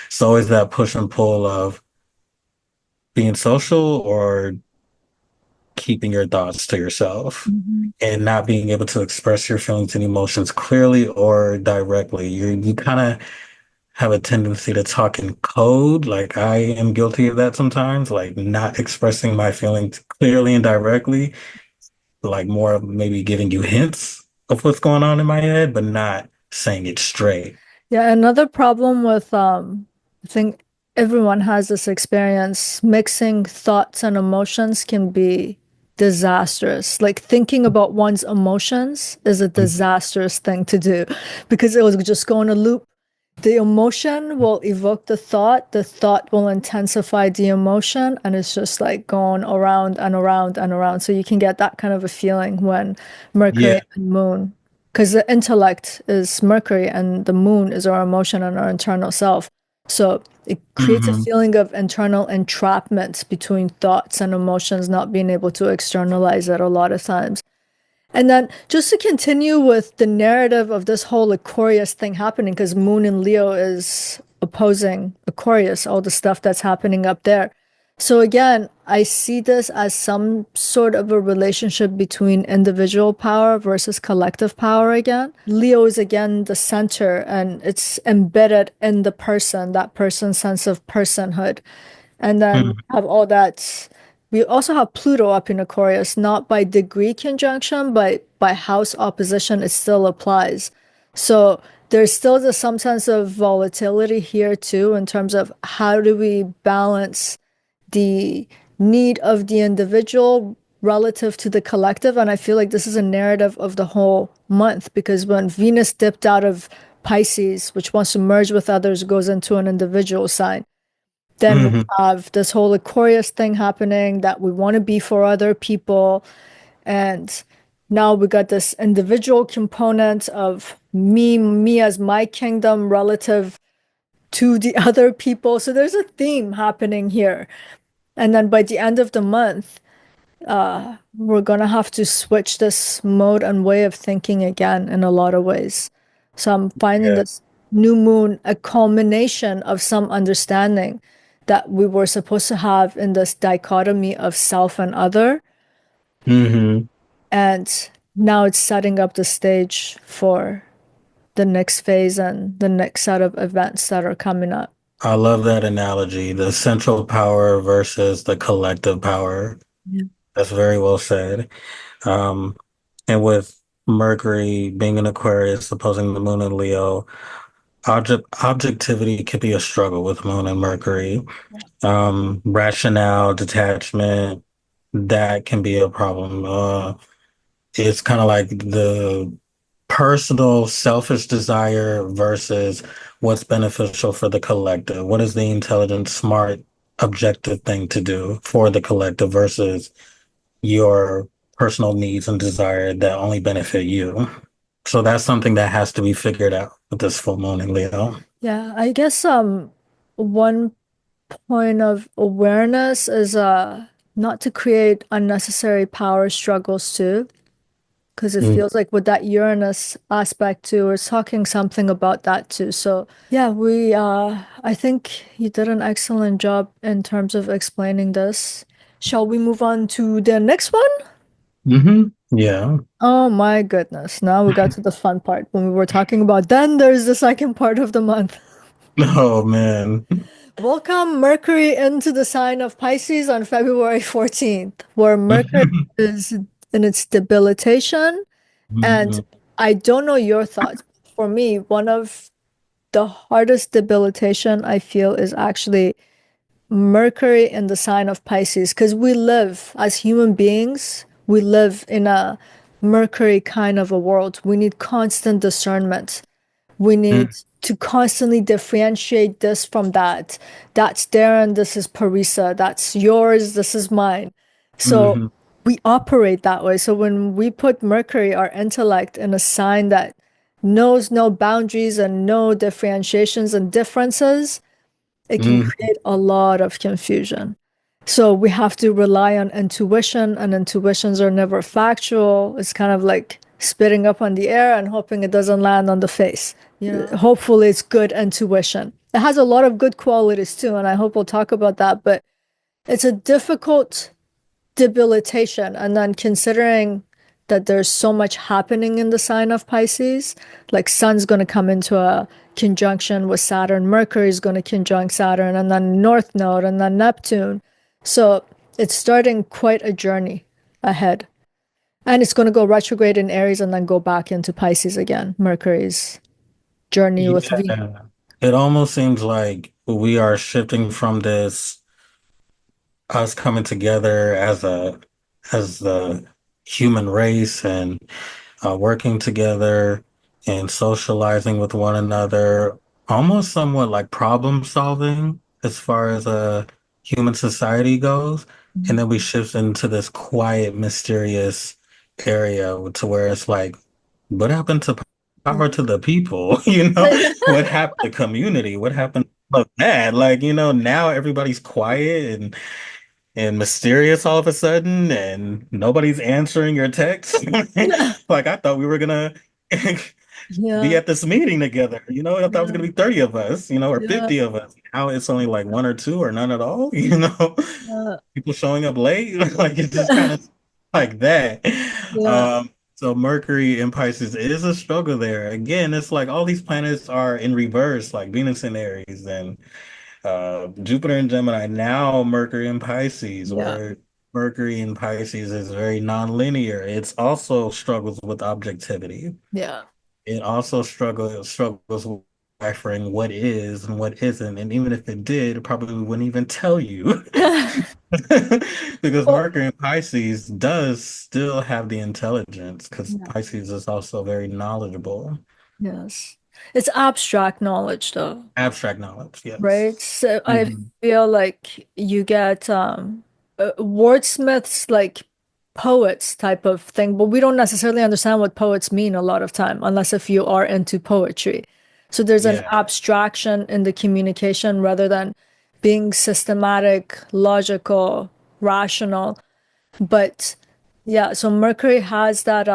It's always that push and pull of being social or keeping your thoughts to yourself Mhm. and not being able to express your feelings and emotions clearly or directly. You kind of have a tendency to talk in code. Like I am guilty of that sometimes, like not expressing my feelings clearly and directly, like more of maybe giving you hints of what's going on in my head, but not saying it straight. Yeah, another problem with I think everyone has this experience. Mixing thoughts and emotions can be disastrous. Like thinking about one's emotions is a disastrous thing to do because it will just go in a loop. The emotion will evoke the thought will intensify the emotion, and it's just like going around and around and around. So you can get that kind of a feeling when Mercury Yeah. and Moon, because the intellect is Mercury and the Moon is our emotion and our internal self. So it creates a Hmm. feeling of internal entrapment between thoughts and emotions, not being able to externalize it a lot of times. And then just to continue with the narrative of this whole Aquarius thing happening, because Moon in Leo is opposing Aquarius, all the stuff that's happening up there. So again, I see this as some sort of a relationship between individual power versus collective power again. Leo is again the center and it's embedded in the person, that person's sense of personhood. And then Hmm. have all that. We also have Pluto up in Aquarius, not by degree conjunction, but by house opposition, it still applies. So there's still some sense of volatility here too, in terms of how do we balance the need of the individual relative to the collective. And I feel like this is a narrative of the whole month because when Venus dipped out of Pisces, which wants to merge with others, goes into an individual sign. Then we Hmm. have this whole Aquarius thing happening that we want to be for other people. And now we got this individual component of me as my kingdom relative to the other people. So there's a theme happening here. And then by the end of the month, we're gonna have to switch this mode and way of thinking again in a lot of ways. So I'm finding Yeah. this new moon a culmination of some understanding that we were supposed to have in this dichotomy of self and other. Hmm. And now it's setting up the stage for the next phase and the next set of events that are coming up. I love that analogy, the central power versus the collective power. Yeah. That's very well said. Um, and with Mercury being an Aquarius, opposing the moon in Leo, objectivity could be a struggle with Moon and Mercury. Rationale, detachment, that can be a problem. It's kind of like the personal selfish desire versus what's beneficial for the collective. What is the intelligent, smart, objective thing to do for the collective versus your personal needs and desire that only benefit you. So that's something that has to be figured out with this full moon in Leo. Yeah, I guess one point of awareness is not to create unnecessary power struggles too, because it Mm. feels like with that Uranus aspect too, we're talking something about that too. So yeah, we I think you did an excellent job in terms of explaining this. Shall we move on to the next one? Hmm. Yeah. Oh my goodness. Now we got to the fun part when we were talking about then there's the second part of the month. Oh man. Welcome Mercury into the sign of Pisces on February 14th, where Mercury is in its debilitation. And Mhm. I don't know your thoughts. For me, one of the hardest debilitation I feel is actually Mercury in the sign of Pisces, because we live as human beings, we live in a Mercury kind of a world. We need constant discernment. We need to constantly differentiate this from that. That's Darren, this is Parisa. That's yours, this is mine. So Mhm. we operate that way. So when we put Mercury, our intellect, in a sign that knows no boundaries and no differentiations and differences, it can Mhm. create a lot of confusion. So we have to rely on intuition, and intuitions are never factual. It's kind of like spitting up on the air and hoping it doesn't land on the face. Hopefully it's good intuition. It has a lot of good qualities too, and I hope we'll talk about that, but it's a difficult debilitation. And then considering that there's so much happening in the sign of Pisces, like Sun's going to come into a conjunction with Saturn, Mercury is going to conjunct Saturn, and then North Node, and then Neptune. So it's starting quite a journey ahead. And it's going to go retrograde in Aries and then go back into Pisces again, Mercury's journey with Venus. Yeah. It almost seems like we are shifting from this us coming together as the human race and working together and socializing with one another, almost somewhat like problem solving as far as human society goes. And then we shift into this quiet, mysterious area to where it's like, what happened to power to the people? What happened to community? What happened to that? Like, now everybody's quiet and mysterious all of a sudden, and nobody's answering your texts. Like I thought we were gonna be Yeah, at this meeting together. I thought it was yeah, gonna be 30 of us, or yeah, 50 of us. Now it's only like one or two or none at all. yeah, People showing up late. Like it's just kind of like that. yeah, So Mercury in Pisces is a struggle there. Again, it's like all these planets are in reverse, like Venus in Aries and Jupiter in Gemini, now Mercury in Pisces, yeah, where Mercury in Pisces is very nonlinear. It's also struggles with objectivity. yeah. It also struggles with deciphering what is and what isn't. And even if it did, it probably wouldn't even tell you. Because Well, Mercury in Pisces does still have the intelligence, because yeah. Pisces is also very knowledgeable. Yes. It's abstract knowledge though, Abstract knowledge, right? yes. So I Hmm. feel like you get wordsmiths, like poets type of thing, but we don't necessarily understand what poets mean a lot of time unless if you are into poetry. So there's an Yeah. abstraction in the communication rather than being systematic, logical, rational. But yeah, so Mercury has that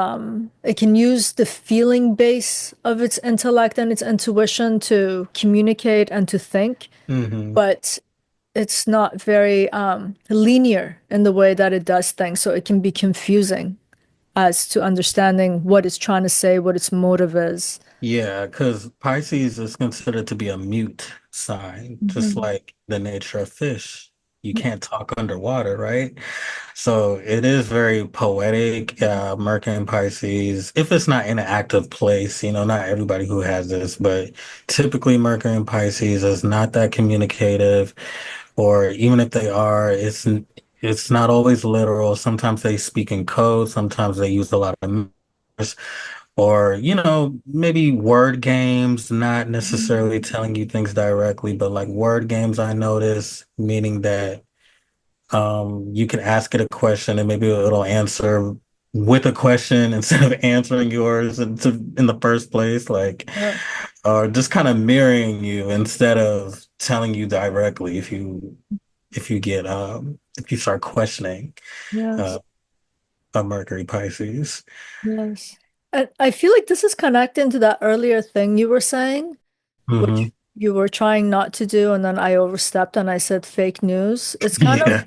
it can use the feeling base of its intellect and its intuition to communicate and to think, Hmm. but it's not very linear in the way that it does things. So it can be confusing as to understanding what it's trying to say, what its motive is. Yeah, because Pisces is considered to be a mute sign, just Mhm. like the nature of fish. You Yeah. can't talk underwater, right? So it is very poetic, Mercury and Pisces. If it's not in an active place, not everybody who has this, but typically Mercury and Pisces is not that communicative, or even if they are, it's not always literal. Sometimes they speak in code, sometimes they use a lot of metaphors, or maybe word games, not necessarily telling you things directly, but like word games I notice, meaning that you can ask it a question and maybe it'll answer with a question instead of answering yours in the first place, like, Yeah. or just kind of mirroring you instead of telling you directly if you start questioning Yes. uh, a Mercury Pisces. Yes. And I feel like this is connecting to that earlier thing you were saying, which Hmm. you were trying not to do, and then I overstepped and I said fake news. It's kind Yeah.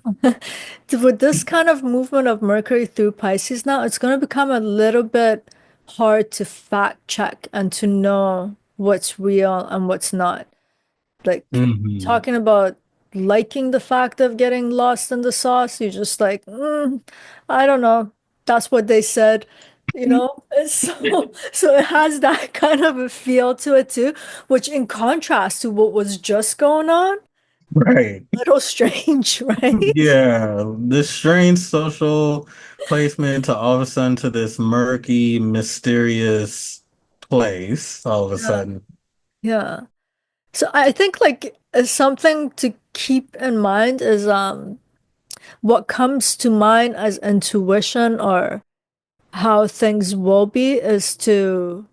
of with this kind of movement of Mercury through Pisces now, it's going to become a little bit hard to fact check and to know what's real and what's not. Like Hmm. talking about liking the fact of getting lost in the sauce, you're just like, I don't know. That's what they said, you know? And so it has that kind of a feel to it too, which in contrast to what was just going on, Right. little strange, right? Yeah, this strange social placement to all of a sudden to this murky, mysterious place all of a Yeah. sudden. Yeah. So I think like something to keep in mind is what comes to mind as intuition or how things will be is to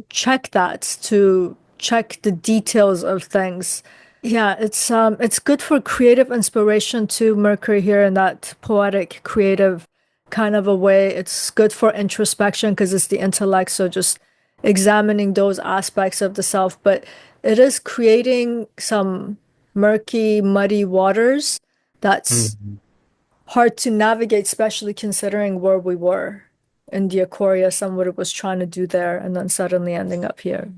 check that, to check the details of things. Yeah, it's good for creative inspiration too, Mercury here in that poetic, creative kind of a way. It's good for introspection because it's the intellect, so just examining those aspects of the self, but it is creating some murky, muddy waters that's Mhm. hard to navigate, especially considering where we were in the Aquarius and what it was trying to do there, and then suddenly ending up here.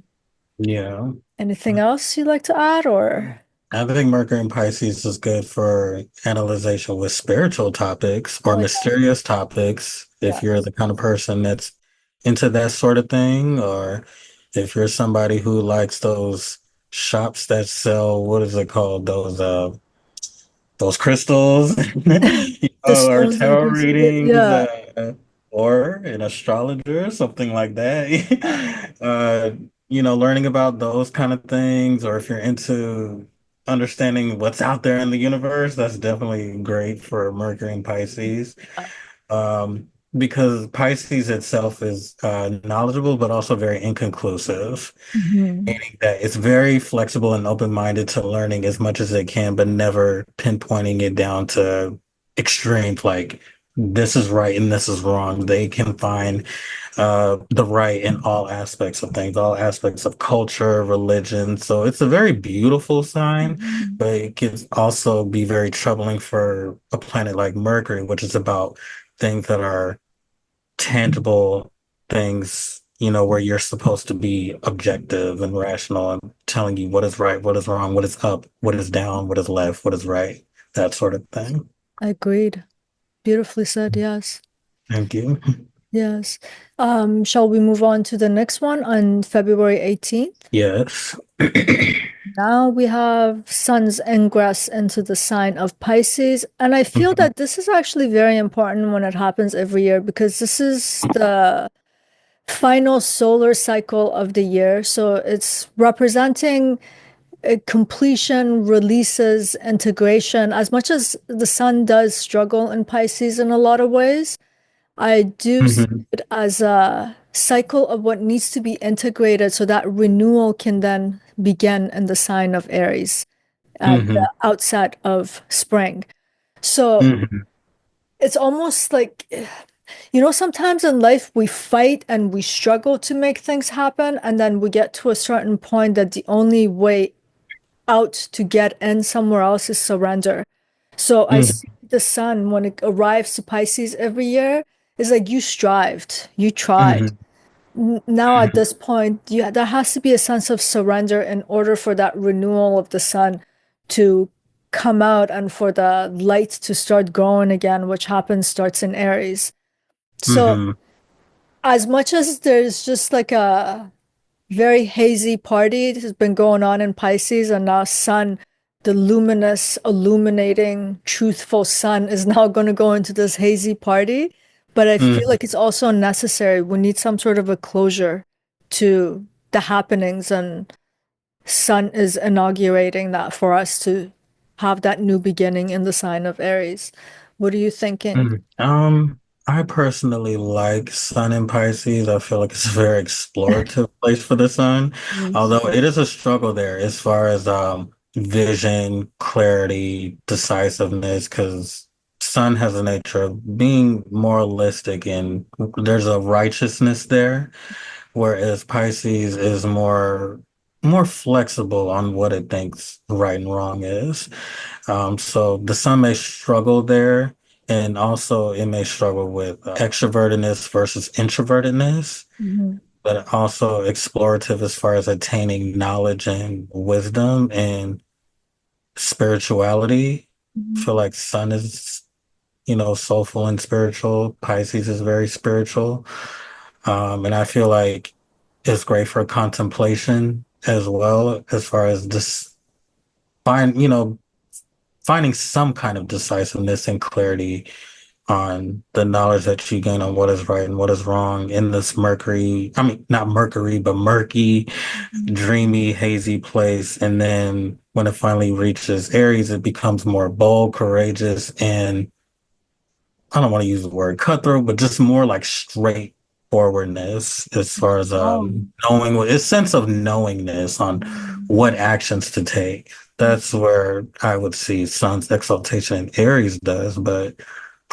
Yeah. Anything else you'd like to add, or? I think Mercury in Pisces is good for analyzation with spiritual topics or Oh, yeah. mysterious topics. If you're Yes. the kind of person that's into that sort of thing, or if you're somebody who likes those shops that sell, what is it called? Those crystals, The or stones and tarot crystals. readings, Yeah. or an astrologer, something like Yeah. that. Learning about those kind of things, or if you're into understanding what's out there in the universe, that's definitely great for Mercury and Pisces. Because Pisces itself is knowledgeable, but also very inconclusive, Mhm. meaning that it's very flexible and open-minded to learning as much as it can, but never pinpointing it down to extremes like this is right and this is wrong. They can find the right in all aspects of things, all aspects of culture, religion. So it's a very beautiful sign, Mhm. but it can also be very troubling for a planet like Mercury, which is about things that are tangible things, where you're supposed to be objective and rational and telling you what is right, what is wrong, what is up, what is down, what is left, what is right, that sort of thing. Agreed. Beautifully said. Yes. Thank you. Yes. Shall we move on to the next one on February 18th? Yes. Now we have Sun's ingress into the sign of Pisces. And I feel Mhm. that this is actually very important when it happens every year because this is the final solar cycle of the year. So it's representing completion, releases, integration. As much as the sun does struggle in Pisces in a lot of ways, I do see Mhm. it as a cycle of what needs to be integrated so that renewal can then begin in the sign of Aries at the Mhm. outset of spring. So Mhm. it's almost like, sometimes in life we fight and we struggle to make things happen, and then we get to a certain point that the only way out to get in somewhere else is surrender. So I see Mhm. the sun when it arrives to Pisces every year is like you strived, you tried. Mhm. Now at this point, there has to be a sense of surrender in order for that renewal of the sun to come out and for the light to start growing again, which happens starts in Aries. So Mhm. as much as there's just like a very hazy party has been going on in Pisces, and now Sun, the luminous, illuminating, truthful Sun, is now going to go into this hazy party. But I feel Mhm. like it's also necessary. We need some sort of a closure to the happenings, and Sun is inaugurating that for us to have that new beginning in the sign of Aries. What are you thinking? Mhm. I personally like Sun in Pisces. I feel like it's a very explorative place for the sun, Yes. although it is a struggle there as far as vision, clarity, decisiveness, because Sun has a nature of being moralistic and there's a righteousness there, whereas Pisces is more flexible on what it thinks right and wrong is. So the sun may struggle there, and also it may struggle with extrovertedness versus introvertedness. Mhm. but also explorative as far as attaining knowledge and wisdom and spirituality. I Mhm. feel like Sun is, soulful and spiritual. Pisces is very spiritual. And I feel like it's great for contemplation as well, as far as this find, finding some kind of decisiveness and clarity on the knowledge that you gain on what is right and what is wrong in this Mercury, I mean, not Mercury, but murky, Mhm. dreamy, hazy place. And then when it finally reaches Aries, it becomes more bold, courageous, and I don't want to use the word cutthroat, but just more like straightforwardness as far as Oh. knowing a sense of knowingness on Mhm. what actions to take. That's where I would see Sun's exaltation in Aries does, but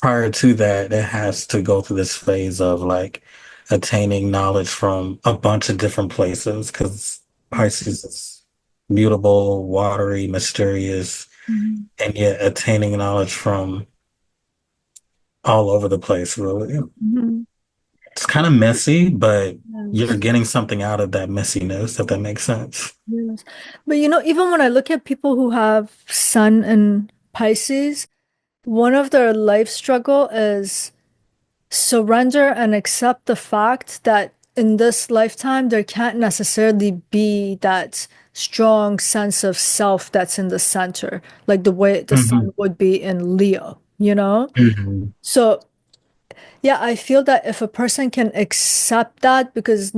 prior to that, it has to go through this phase of like attaining knowledge from a bunch of different places because Pisces is mutable, watery, mysterious, Mhm. and yet attaining knowledge from all over the place, really. Mhm. It's kind of messy, but you're Yes. getting something out of that messiness, if that makes sense. Yes. But even when I look at people who have Sun in Pisces, one of their life struggle is surrender and accept the fact that in this lifetime there can't necessarily be that strong sense of self that's in the center, like the way the Hmm. sun would be in Leo. Hmm. So yeah, I feel that if a person can accept that, because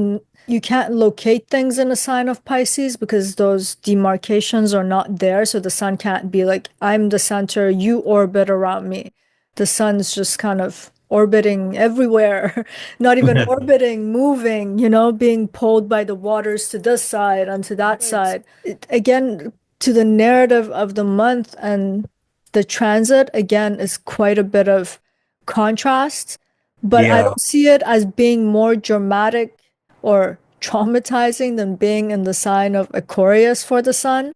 you can't locate things in a sign of Pisces because those demarcations are not there. So the sun can't be like, I'm the center, you orbit around me. The sun's just kind of orbiting everywhere, not even orbiting, moving, being pulled by the waters to this side and to that side. Again, to the narrative of the month and the transit, again, is quite a bit of contrast, but I Yeah. don't see it as being more dramatic or traumatizing than being in the sign of Aquarius for the sun.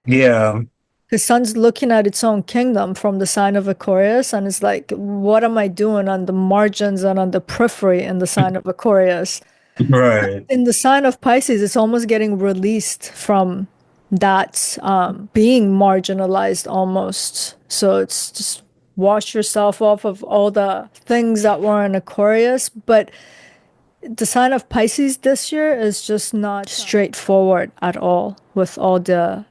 Yeah. The sun's looking at its own kingdom from the sign of Aquarius, and it's like, what am I doing on the margins and on the periphery in the sign of Aquarius? Right. In the sign of Pisces, it's almost getting released from that being marginalized almost. So it's just wash yourself off of all the things that were in Aquarius. But the sign of Pisces this year is just not straightforward at all with all the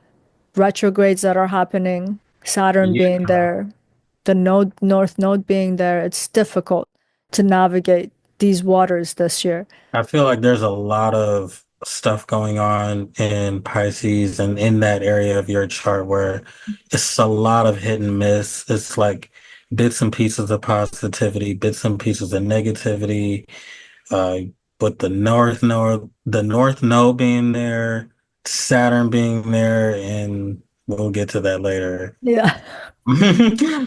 retrogrades that are happening, Saturn being Yeah. there, the North Node being there. It's difficult to navigate these waters this year. I feel like there's a lot of stuff going on in Pisces and in that area of your chart where it's a lot of hit and miss. It's like bits and pieces of positivity, bits and pieces of negativity. Uh, with the North Node being there, Saturn being there, and we'll get to that later. Yeah.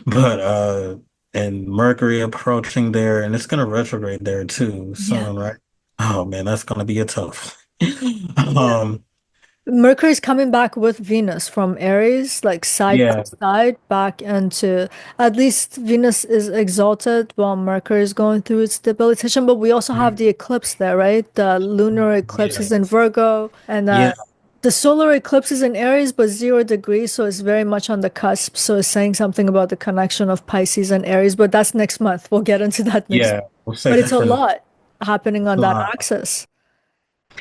But and Mercury approaching there, and it's gonna retrograde there too Yeah. soon, right? Oh man, that's gonna be a tough. Yeah. Um, Mercury's coming back with Venus from Aries, like side by yeah, side, back into at least Venus is exalted while Mercury is going through its debilitation. But we also have the eclipse there, right? The lunar eclipse yeah, is in Virgo, and yeah, the solar eclipse is in Aries, but 0 degrees, so it's very much on the cusp. So it's saying something about the connection of Pisces and Aries, but that's next month. We'll get into that next yeah. month. We'll But save it's it a for lot happening on that the axis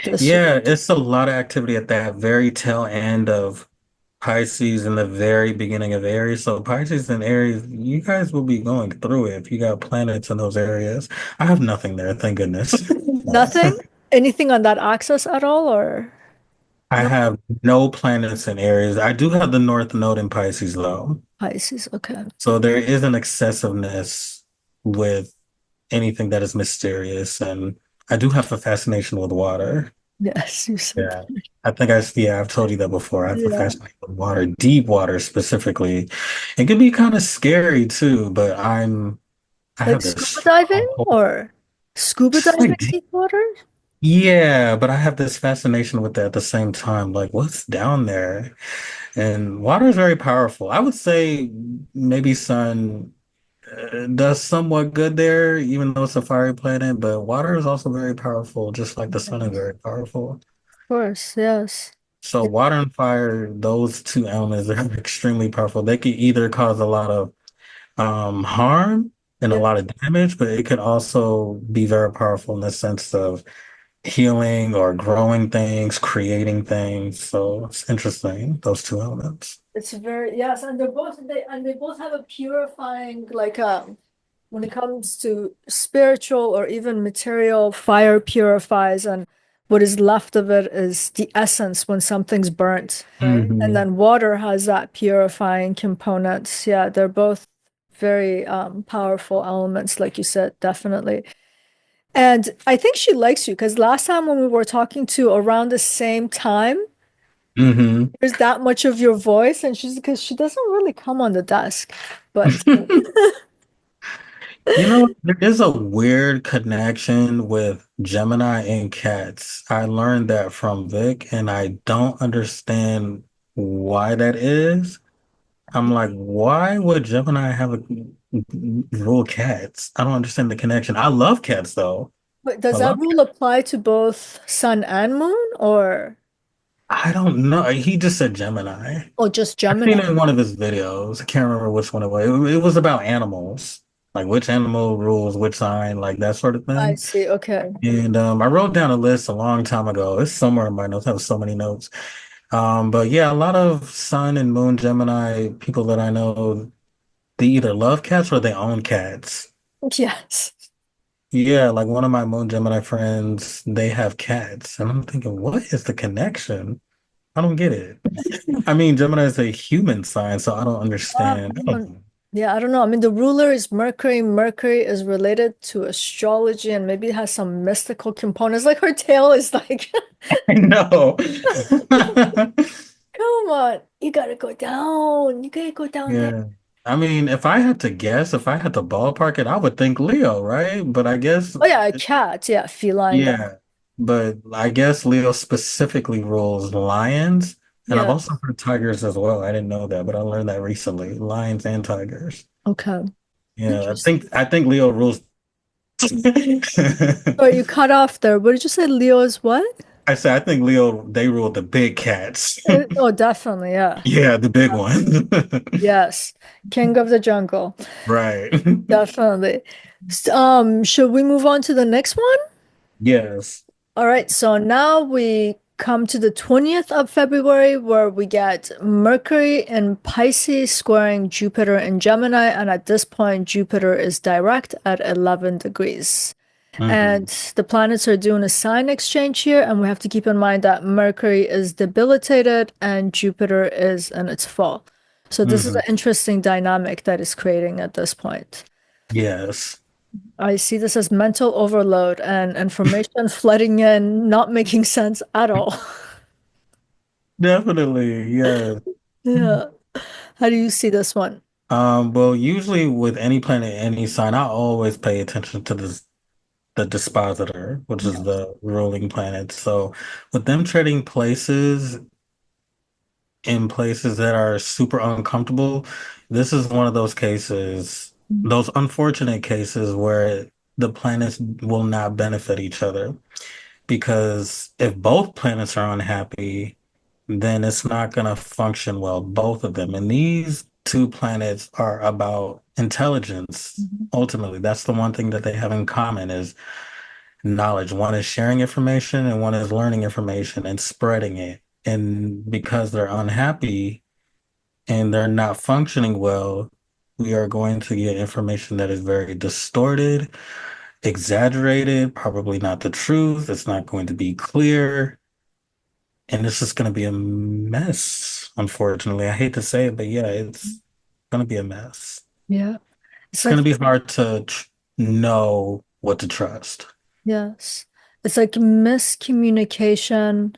this year. Yeah, it's a lot of activity at that very tail end of Pisces and the very beginning of Aries. So Pisces and Aries, you guys will be going through it if you got planets in those areas. I have nothing there, thank goodness. Nothing? Anything on that axis at all, or I no? have no planets in Aries. I do have the North Node in Pisces though. Pisces, okay. So there is an excessiveness with anything that is mysterious. And I do have a fascination with water. Yes, you said Yeah. that. Yeah, I've told you that before. I have a Yeah. fascination with water, deep water specifically. It can be kind of scary too, but I Like have scuba this diving strong hope. or scuba Just diving like deep, deep water? yeah, but I have this fascination with that at the same time. Like, what's down there? And water is very powerful. I would say maybe sun. does somewhat good there, even though it's a fiery planet. But water is also very powerful, just like the sun is Yes. very powerful. Of course, yes. So water and fire, those two elements are extremely powerful. They could either cause a lot of harm and a Yeah. lot of damage, but it could also be very powerful in the sense of healing or growing things, creating things. So it's interesting, those two elements. It's very, yes, and they both have a purifying, like when it comes to spiritual or even material, fire purifies, and what is left of it is the essence when something's burnt, right? And Hmm. then water has that purifying component. Yeah, they're both very powerful elements, like you said, definitely. And I think she likes you because last time when we were talking to around the same time, Hmm. there's that much of your voice, and she's because she doesn't really come on the desk, but You know, there is a weird connection with Gemini and cats. I learned that from Vic, and I don't understand why that is. I'm like, why would Gemini have a rule cats? I don't understand the connection. I love cats though. but I does that love rule cats. apply to both sun and moon or I don't know. He just said Gemini. just I've seen Gemini? it in one of his videos. I can't remember which one it was. It was about animals, like which animal rules which sign, like that sort of I thing. see. Okay. And I wrote down a list a long time ago. It's somewhere in my notes. I have so many notes. But yeah, a lot of Sun and Moon Gemini people that I know, they either love cats or they own cats. Yes. Yeah, like one of my Moon Gemini friends, they have cats. And I'm thinking, what is the connection? I don't get it. I mean, Gemini is a human sign, so I don't understand. I don't Yeah, I don't know. I mean, the ruler is Mercury. Mercury is related to astrology and maybe it has some mystical components. Like her tail is like, know. come on, you gotta go down. You gotta go down there. Yeah. I mean, if I had to guess, if I had to ballpark it, I would think Leo, right? But I guess, Oh yeah, a cat. Yeah, feline guy. yeah. But I guess Leo specifically rules lions. And I've Yeah. also heard tigers as well. I didn't know that, but I learned that recently. Lions and tigers. Okay. Yeah, Interesting. I think Leo rules. Oh, you cut off there. What did you say? Leo is what? I said I think Leo they rule the big cats. Oh, definitely. Yeah. Yeah, the big one. Yes. King of the jungle. Right. Definitely. Should we move on to the next one? Yes. All right, so now we come to the 20th of February where we get Mercury in Pisces squaring Jupiter in Gemini, and at this point, Jupiter is direct at 11 degrees. And Hmm. the planets are doing a sign exchange here, and we have to keep in mind that Mercury is debilitated and Jupiter is in its fall. So this is Hmm. an interesting dynamic that is creating at this point. Yes. I see this as mental overload and information flooding in, not making sense at all. Definitely. Yeah. Yeah. How do you see this one? Well, usually with any planet, any sign, I always pay attention to the dispositor, which is Yes. the ruling planet. So with them trading places in places that are super uncomfortable, this is one of those cases, those unfortunate cases where the planets will not benefit each other. Because if both planets are unhappy, then it's not going to function well, both of them. And these two planets are about intelligence. Mhm. Ultimately, that's the one thing that they have in common is knowledge. One is sharing information and one is learning information and spreading it. And because they're unhappy and they're not functioning well, we are going to get information that is very distorted, exaggerated, probably not the truth. It's not going to be clear. And it's just going to be a mess, unfortunately. I hate to say it, but yeah, it's going to be a mess. Yeah. It's It's going like, to be hard to know what to trust. yes. It's like miscommunication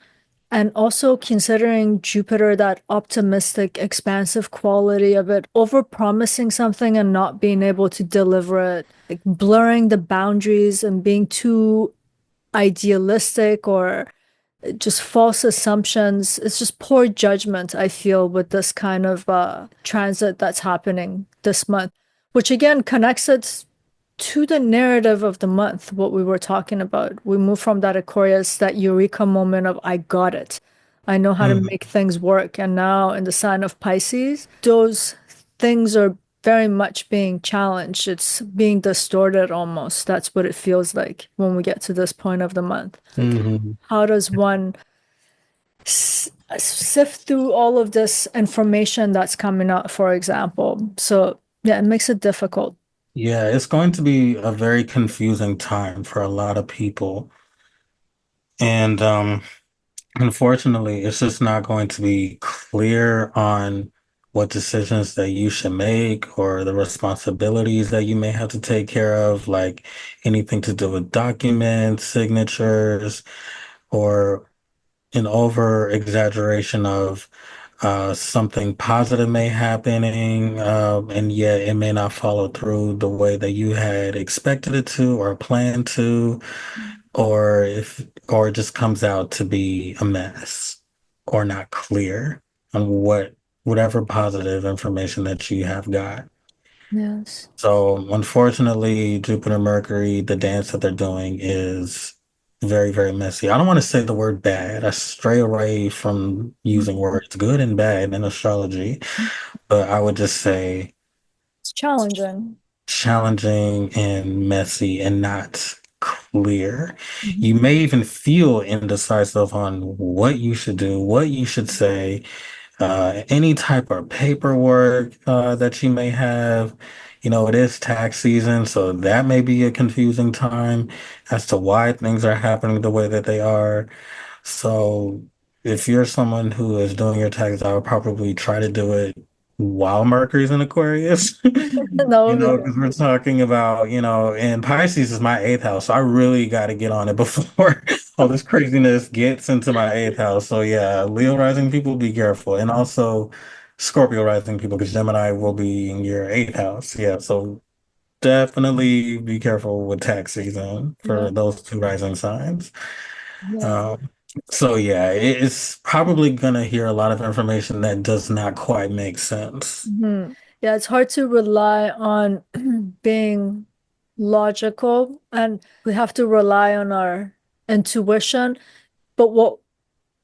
and also considering Jupiter, that optimistic, expansive quality of it, over-promising something and not being able to deliver it, like blurring the boundaries and being too idealistic or just false assumptions. It's just poor judgment, I feel, with this kind of transit that's happening this month. which again connects it to the narrative of the month, what we were talking about. We move from that Aquarius, that eureka moment of I got it. I know how to Mhm. make things work. And now in the sign of Pisces, those things are very much being challenged. It's being distorted almost. That's what it feels like when we get to this point of the month. Like, Mhm. how does one sift through all of this information that's coming out, for example? So, yeah, it makes it difficult. Yeah, it's going to be a very confusing time for a lot of people. And unfortunately, it's just not going to be clear on what decisions that you should make or the responsibilities that you may have to take care of, like anything to do with documents, signatures, or an over exaggeration of something positive may happening, and yet it may not follow through the way that you had expected it to or planned to, or it just comes out to be a mess or not clear on whatever positive information that you have got. Yes. So unfortunately, Jupiter Mercury, the dance that they're doing is very, very messy. I don't want to say the word bad. I stray away from using words good and bad in astrology, but I would just say It's challenging. challenging and messy and not clear. You Mhm. may even feel indecisive on what you should do, what you should say, any type of paperwork that you may have. You know, it is tax season, so that may be a confusing time as to why things are happening the way that they are. So if you're someone who is doing your taxes, I would probably try to do it while Mercury's in Aquarius. That You would be know, good. because we're talking about, and Pisces is my eighth house. So I really got to get on it before all this craziness gets into my eighth house. So yeah, Leo rising people, be careful. And also Scorpio rising people, because Gemini will be in your eighth house. Yeah, so definitely be careful with tax season Yeah. for those two rising signs. Yeah. Um, so yeah, it's probably gonna hear a lot of information that does not quite make sense. Mhm. Yeah, it's hard to rely on being logical, and we have to rely on our intuition. But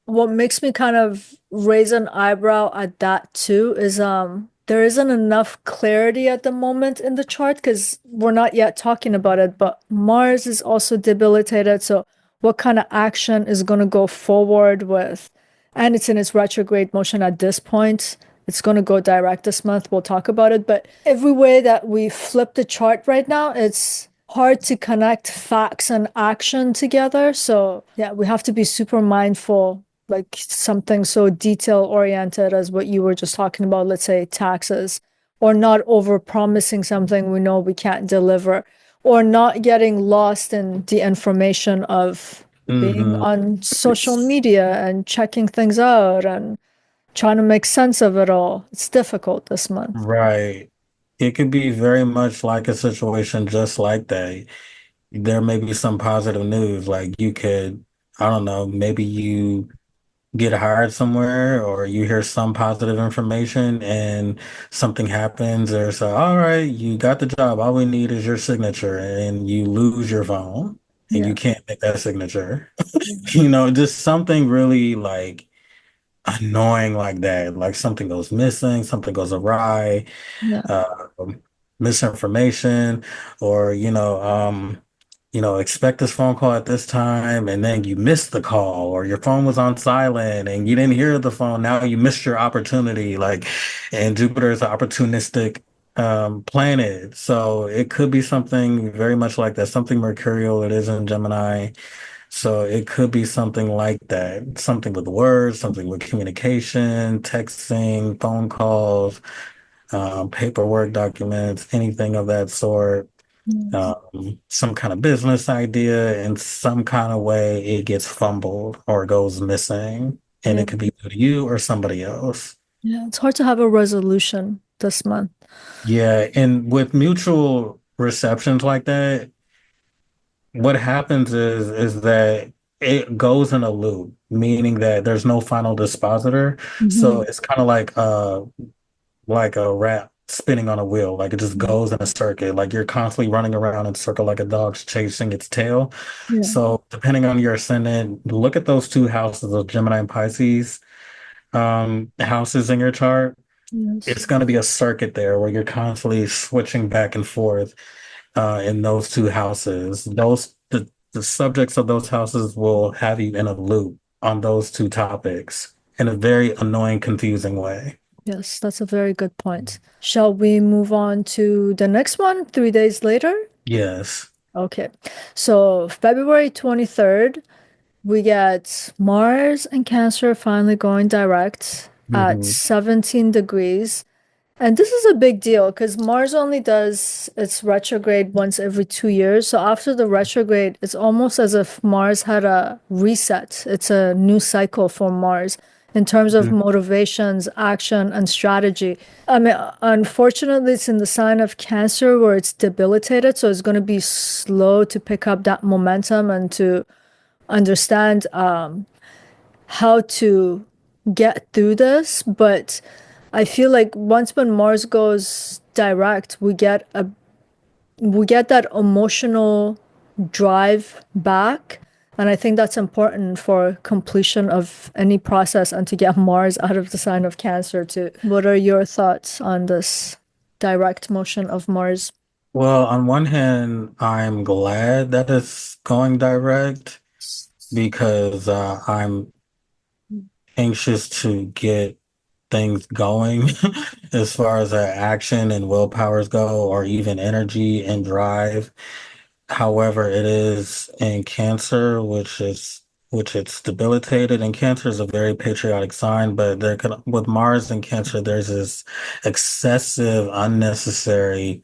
what makes me kind of raise an eyebrow at that too is there isn't enough clarity at the moment in the chart because we're not yet talking about it, but Mars is also debilitated. So what kind of action is going to go forward with, and it's in its retrograde motion at this point. It's going to go direct this month. We'll talk about it. But every way that we flip the chart right now, it's hard to connect facts and action together. So, yeah, we have to be super mindful, like something so detail oriented as what you were just talking about, let's say taxes, or not over promising something we know we can't deliver, or not getting lost in the information of being Hmm. on social media and checking things out and trying to make sense of it all. It's difficult this month. Right. It could be very much like a situation just like that. There may be some positive news, like you could, I don't know, maybe you get hired somewhere or you hear some positive information and something happens or so, all right, you got the job. All we need is your signature and you lose your phone and you Yeah. can't make that signature. Yeah. You know, just something really like annoying like that. Like something goes missing, something goes awry, Yeah. uh, misinformation, or expect this phone call at this time, and then you missed the call, or your phone was on silent and you didn't hear the phone. Now you missed your opportunity. Like, and Jupiter is an opportunistic planet, so it could be something very much like that. Something mercurial. It is in Gemini. So it could be something like that, something with words, something with communication, texting, phone calls, paperwork documents, anything of that sort. Yes. Some kind of business idea, in some kind of way it gets fumbled or goes missing, and Yeah. it could be due to you or somebody else. Yeah. It's hard to have a resolution this month. Yeah, and with mutual receptions like that, what happens is that it goes in a loop, meaning that there's no final dispositor. So Mhm. it's kind of like a wrap. spinning on a wheel. Like it just Mm. goes in a circuit. Like you're constantly running around in a circle like a dog's chasing its tail. Yeah. So depending on your ascendant, look at those two houses, those Gemini and Pisces houses in your chart. Yes. It's going to be a circuit there where you're constantly switching back and forth in those two houses. The subjects of those houses will have you in a loop on those two topics in a very annoying, confusing way. Yes, that's a very good point. Shall we move on to the next one, 3 days later? Yes. Okay. So February 23rd, we get Mars and Cancer finally going direct at Hmm. 17 degrees. And this is a big deal because Mars only does its retrograde once every 2 years. So after the retrograde, it's almost as if Mars had a reset. It's a new cycle for Mars in terms of motivations, action, and strategy. I mean, unfortunately, it's in the sign of Cancer where it's debilitated. So it's going to be slow to pick up that momentum and to understand how to get through this. But I feel like once when Mars goes direct, we get that emotional drive back. And I think that's important for completion of any process and to get Mars out of the sign of Cancer too. What are your thoughts on this direct motion of Mars? Well, on one hand, I'm glad that it's going direct because I'm anxious to get things going as far as action and willpowers go, or even energy and drive. However, it is in Cancer, which it's debilitated, and Cancer is a very patriotic sign, but there could with Mars and Cancer, there's this excessive, unnecessary,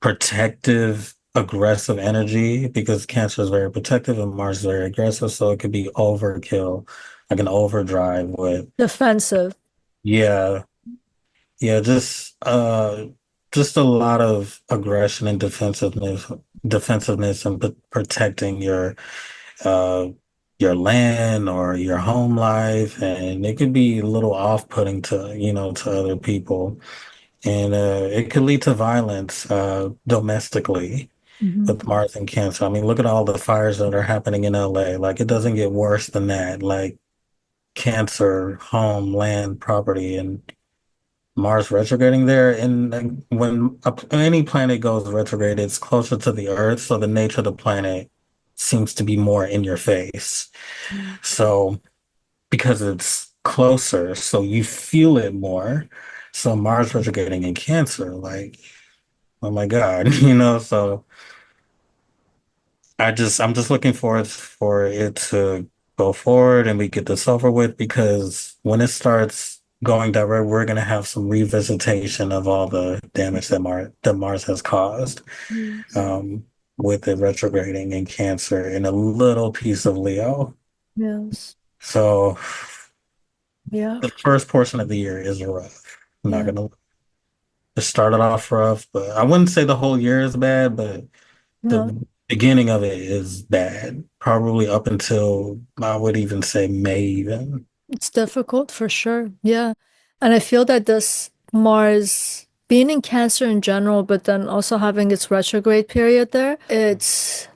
protective, aggressive energy because Cancer is very protective and Mars is very aggressive, so it could be overkill, like an overdrive with Defensive. yeah, yeah, just a lot of aggression and defensiveness and protecting uh your land or your home life, and it could be a little off-putting to, to other people. And it could lead to violence domestically Mhm. with Mars and Cancer. I mean, look at all the fires that are happening in LA. Like it doesn't get worse than that. Like Cancer, home, land, property, and Mars retrograding there. And like, when any planet goes retrograde, it's closer to the Earth, so the nature of the planet seems to be more in your face. So because it's closer, so you feel it more. So Mars retrograding in Cancer, like, oh my God, so I'm just looking forward for it to go forward and we get this over with, because when it starts going direct, we're gonna have some revisitation of all the damage that Mars has caused, Yes. um, with it retrograding in Cancer and a little piece of Leo. Yes. So Yeah. the first portion of the year is rough. I'm not Yeah. gonna It started off rough, but I wouldn't say the whole year is bad, but No. the beginning of it is bad. Probably up until I would even say May even. It's difficult for sure. Yeah. And I feel that this Mars being in Cancer in general, but then also having its retrograde period there, it's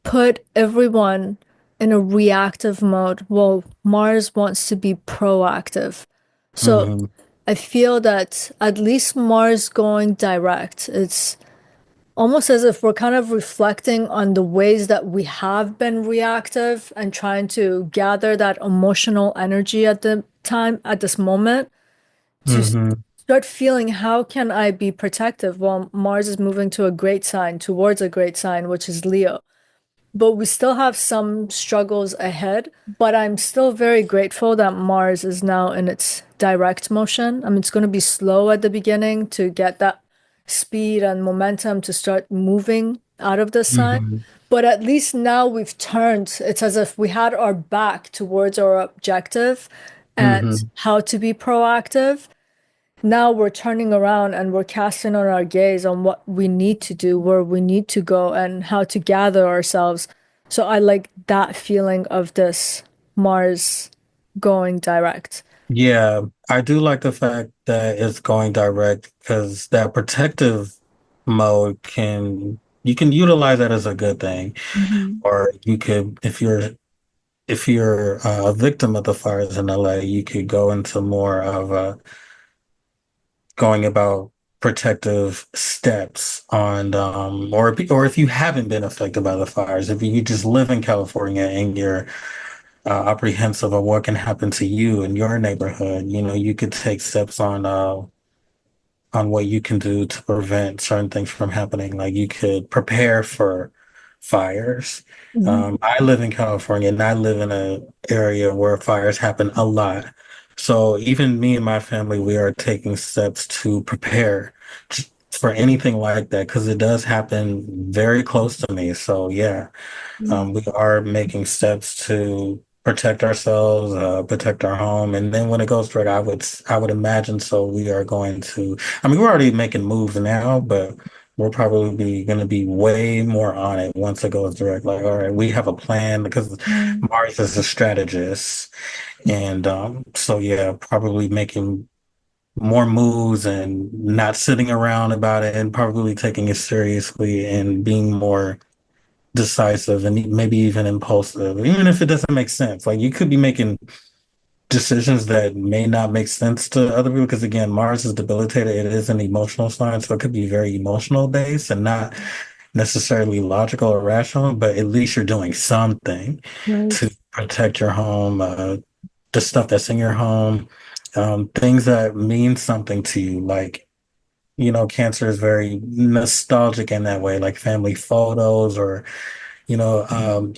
put everyone in a reactive mode. Well, Mars wants to be proactive. So Hmm. I feel that at least Mars going direct, it's almost as if we're kind of reflecting on the ways that we have been reactive and trying to gather that emotional energy at the time, at this moment, to Hmm. start feeling how can I be protective? Well, Mars is moving to a great sign, towards a great sign, which is Leo. But we still have some struggles ahead. But I'm still very grateful that Mars is now in its direct motion. I mean, it's going to be slow at the beginning to get that speed and momentum to start moving out of the sign. Hmm. But at least now we've turned. It's as if we had our back towards our objective and Hmm. how to be proactive. Now we're turning around and we're casting on our gaze on what we need to do, where we need to go, and how to gather ourselves. So I like that feeling of this Mars going direct. Yeah. I do like the fact that it's going direct because that protective mode you can utilize that as a good thing. Hmm. Or you could, if you're a victim of the fires in LA, you could go into more of a going about protective steps on or if you haven't been affected by the fires, if you just live in California and you're apprehensive of what can happen to you in your neighborhood, you know, you could take steps on what you can do to prevent certain things from happening. Like you could prepare for fires. Hmm. I live in California and I live in an area where fires happen a lot. So even me and my family, we are taking steps to prepare for anything like that because it does happen very close to me. So yeah, we are making steps to protect ourselves, protect our home, and then when it goes direct, I would imagine so. We are going to. I mean, we're already making moves now, but we're probably going to be way more on it once it goes direct. Like, all right, we have a plan because Mm. Mars is a strategist, and so yeah, probably making more moves and not sitting around about it, and probably taking it seriously and being more decisive and maybe even impulsive, even if it doesn't make sense. Like you could be making decisions that may not make sense to other people because again, Mars is debilitated. It is an emotional sign, so it could be very emotional based and not necessarily logical or rational, but at least you're doing something Right. to protect your home, the stuff that's in your home, things that mean something to you, like you know, Cancer is very nostalgic in that way, like family photos or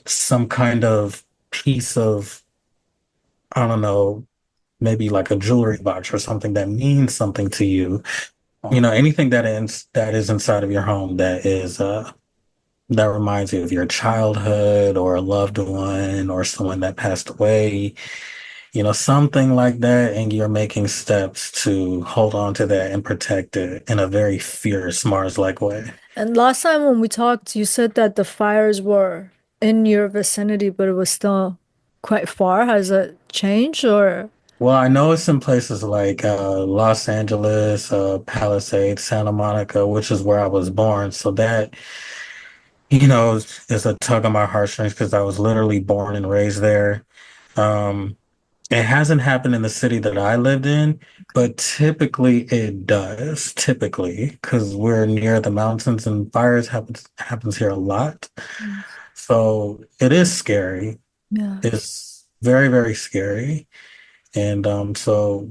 some kind of piece of, I don't know, maybe like a jewelry box or something that means something to you. You know, anything that is inside of your home that reminds you of your childhood or a loved one or someone that passed away, you know, something like that, and you're making steps to hold on to that and protect it in a very fierce Mars-like way. And last time when we talked, you said that the fires were in your vicinity, but it was still quite far. Has it changed or? Well, I know it's in places like Los Angeles, Palisades, Santa Monica, which is where I was born. So that, you know, is a tug on my heartstrings because I was literally born and raised there. Um, it hasn't happened in the city that I lived in, but typically it does. Typically, because we're near the mountains and happens here a lot. Yes. So it is scary. Yes. It's very, very scary. And so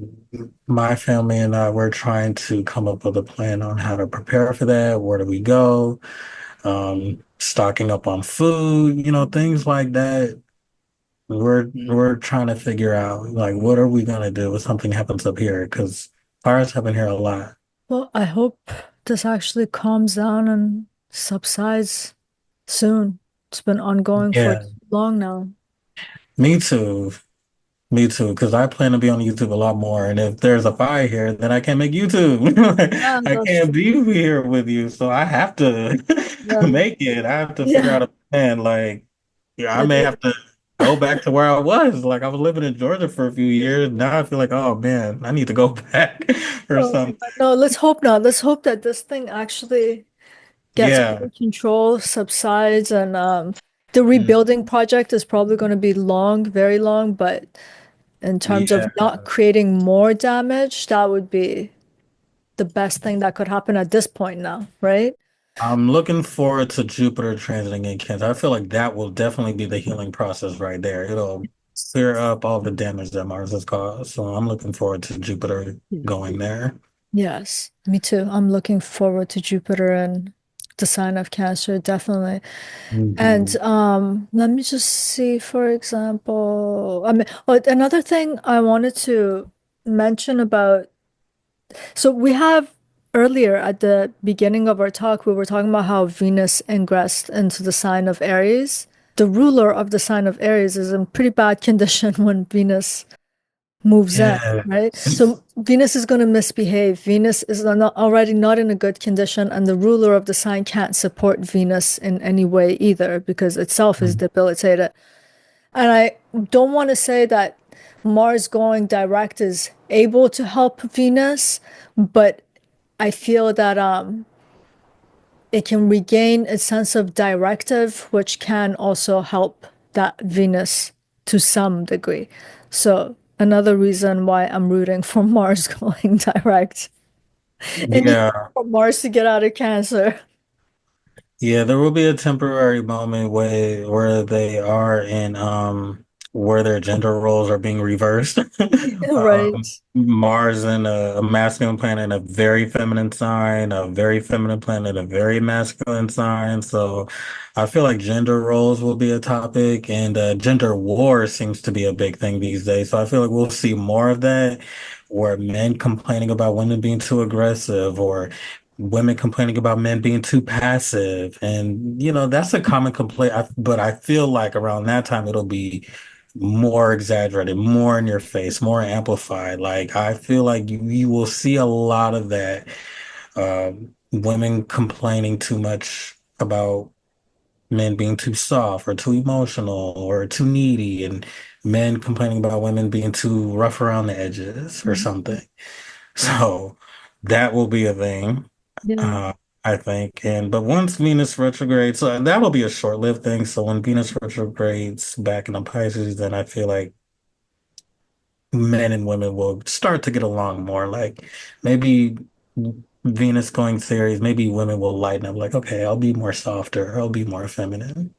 my family and I were trying to come up with a plan on how to prepare for that. Where do we go? Stocking up on food, you know, things like that. We're trying to figure out like what are we gonna do if something happens up here? Because fires happen here a lot. Well, I hope this actually calms down and subsides soon. It's been ongoing for Yeah, too long now. me too. Me too, because I plan to be on YouTube a lot more. And if there's a fire here, then I can't make YouTube. Yeah, I that's can't true. be here with you. So I have to Yeah. make it. I have to figure Yeah. out a plan. Like, yeah, I Yeah. may have to go back to where I was. Like, I was living in Georgia for a few years. Now I feel like, oh man, I need to go back or Oh my something. God. No, let's hope not. Let's hope that this thing actually gets Yeah. under control, subsides, and the Mm. rebuilding project is probably going to be long, very long, but in terms of Yeah. not creating more damage, that would be the best thing that could happen at this point now, right? I'm looking forward to Jupiter transiting in Cancer. I feel like that will definitely be the healing process right there. It'll clear up all the damage that Mars has caused. So I'm looking forward to Jupiter Yeah. going there. Yes, me too. I'm looking forward to Jupiter and the sign of Cancer, definitely. And Mhm. let me just see, for example, I mean, oh, another thing I wanted to mention about, so we have earlier at the beginning of our talk, we were talking about how Venus ingressed into the sign of Aries. The ruler of the sign of Aries is in pretty bad condition when Venus moves in, Yeah. right? So Venus is going to misbehave. Venus is already not in a good condition, and the ruler of the sign can't support Venus in any way either because itself is debilitated. And I don't want to say that. Mars going direct is able to help Venus, but I feel that it can regain a sense of directive, which can also help that Venus to some degree. So another reason why I'm rooting for Mars going direct and even Yeah. for Mars to get out of Cancer. Yeah, there will be a temporary moment where they are in where their gender roles are being reversed. Right. Mars in a masculine planet, a very feminine sign, a very feminine planet, a very masculine sign. So I feel like gender roles will be a topic, and gender war seems to be a big thing these days. So I feel like we'll see more of that, where men complaining about women being too aggressive, or women complaining about men being too passive. And, that's a common complaint. But I feel like around that time, it'll be more exaggerated, more in your face, more amplified. Like, I feel like you will see a lot of that. Women complaining too much about men being too soft or too emotional or too needy, and men complaining about women being too rough around the edges or something. So that will be a thing. Yeah. Uh, I think. But once Venus retrogrades, so that'll be a short-lived thing. So when Venus retrogrades back into Pisces, then I feel like men and women will start to get along more. Like maybe Venus going series, maybe women will lighten up. Like, okay, I'll be more softer, I'll be more feminine.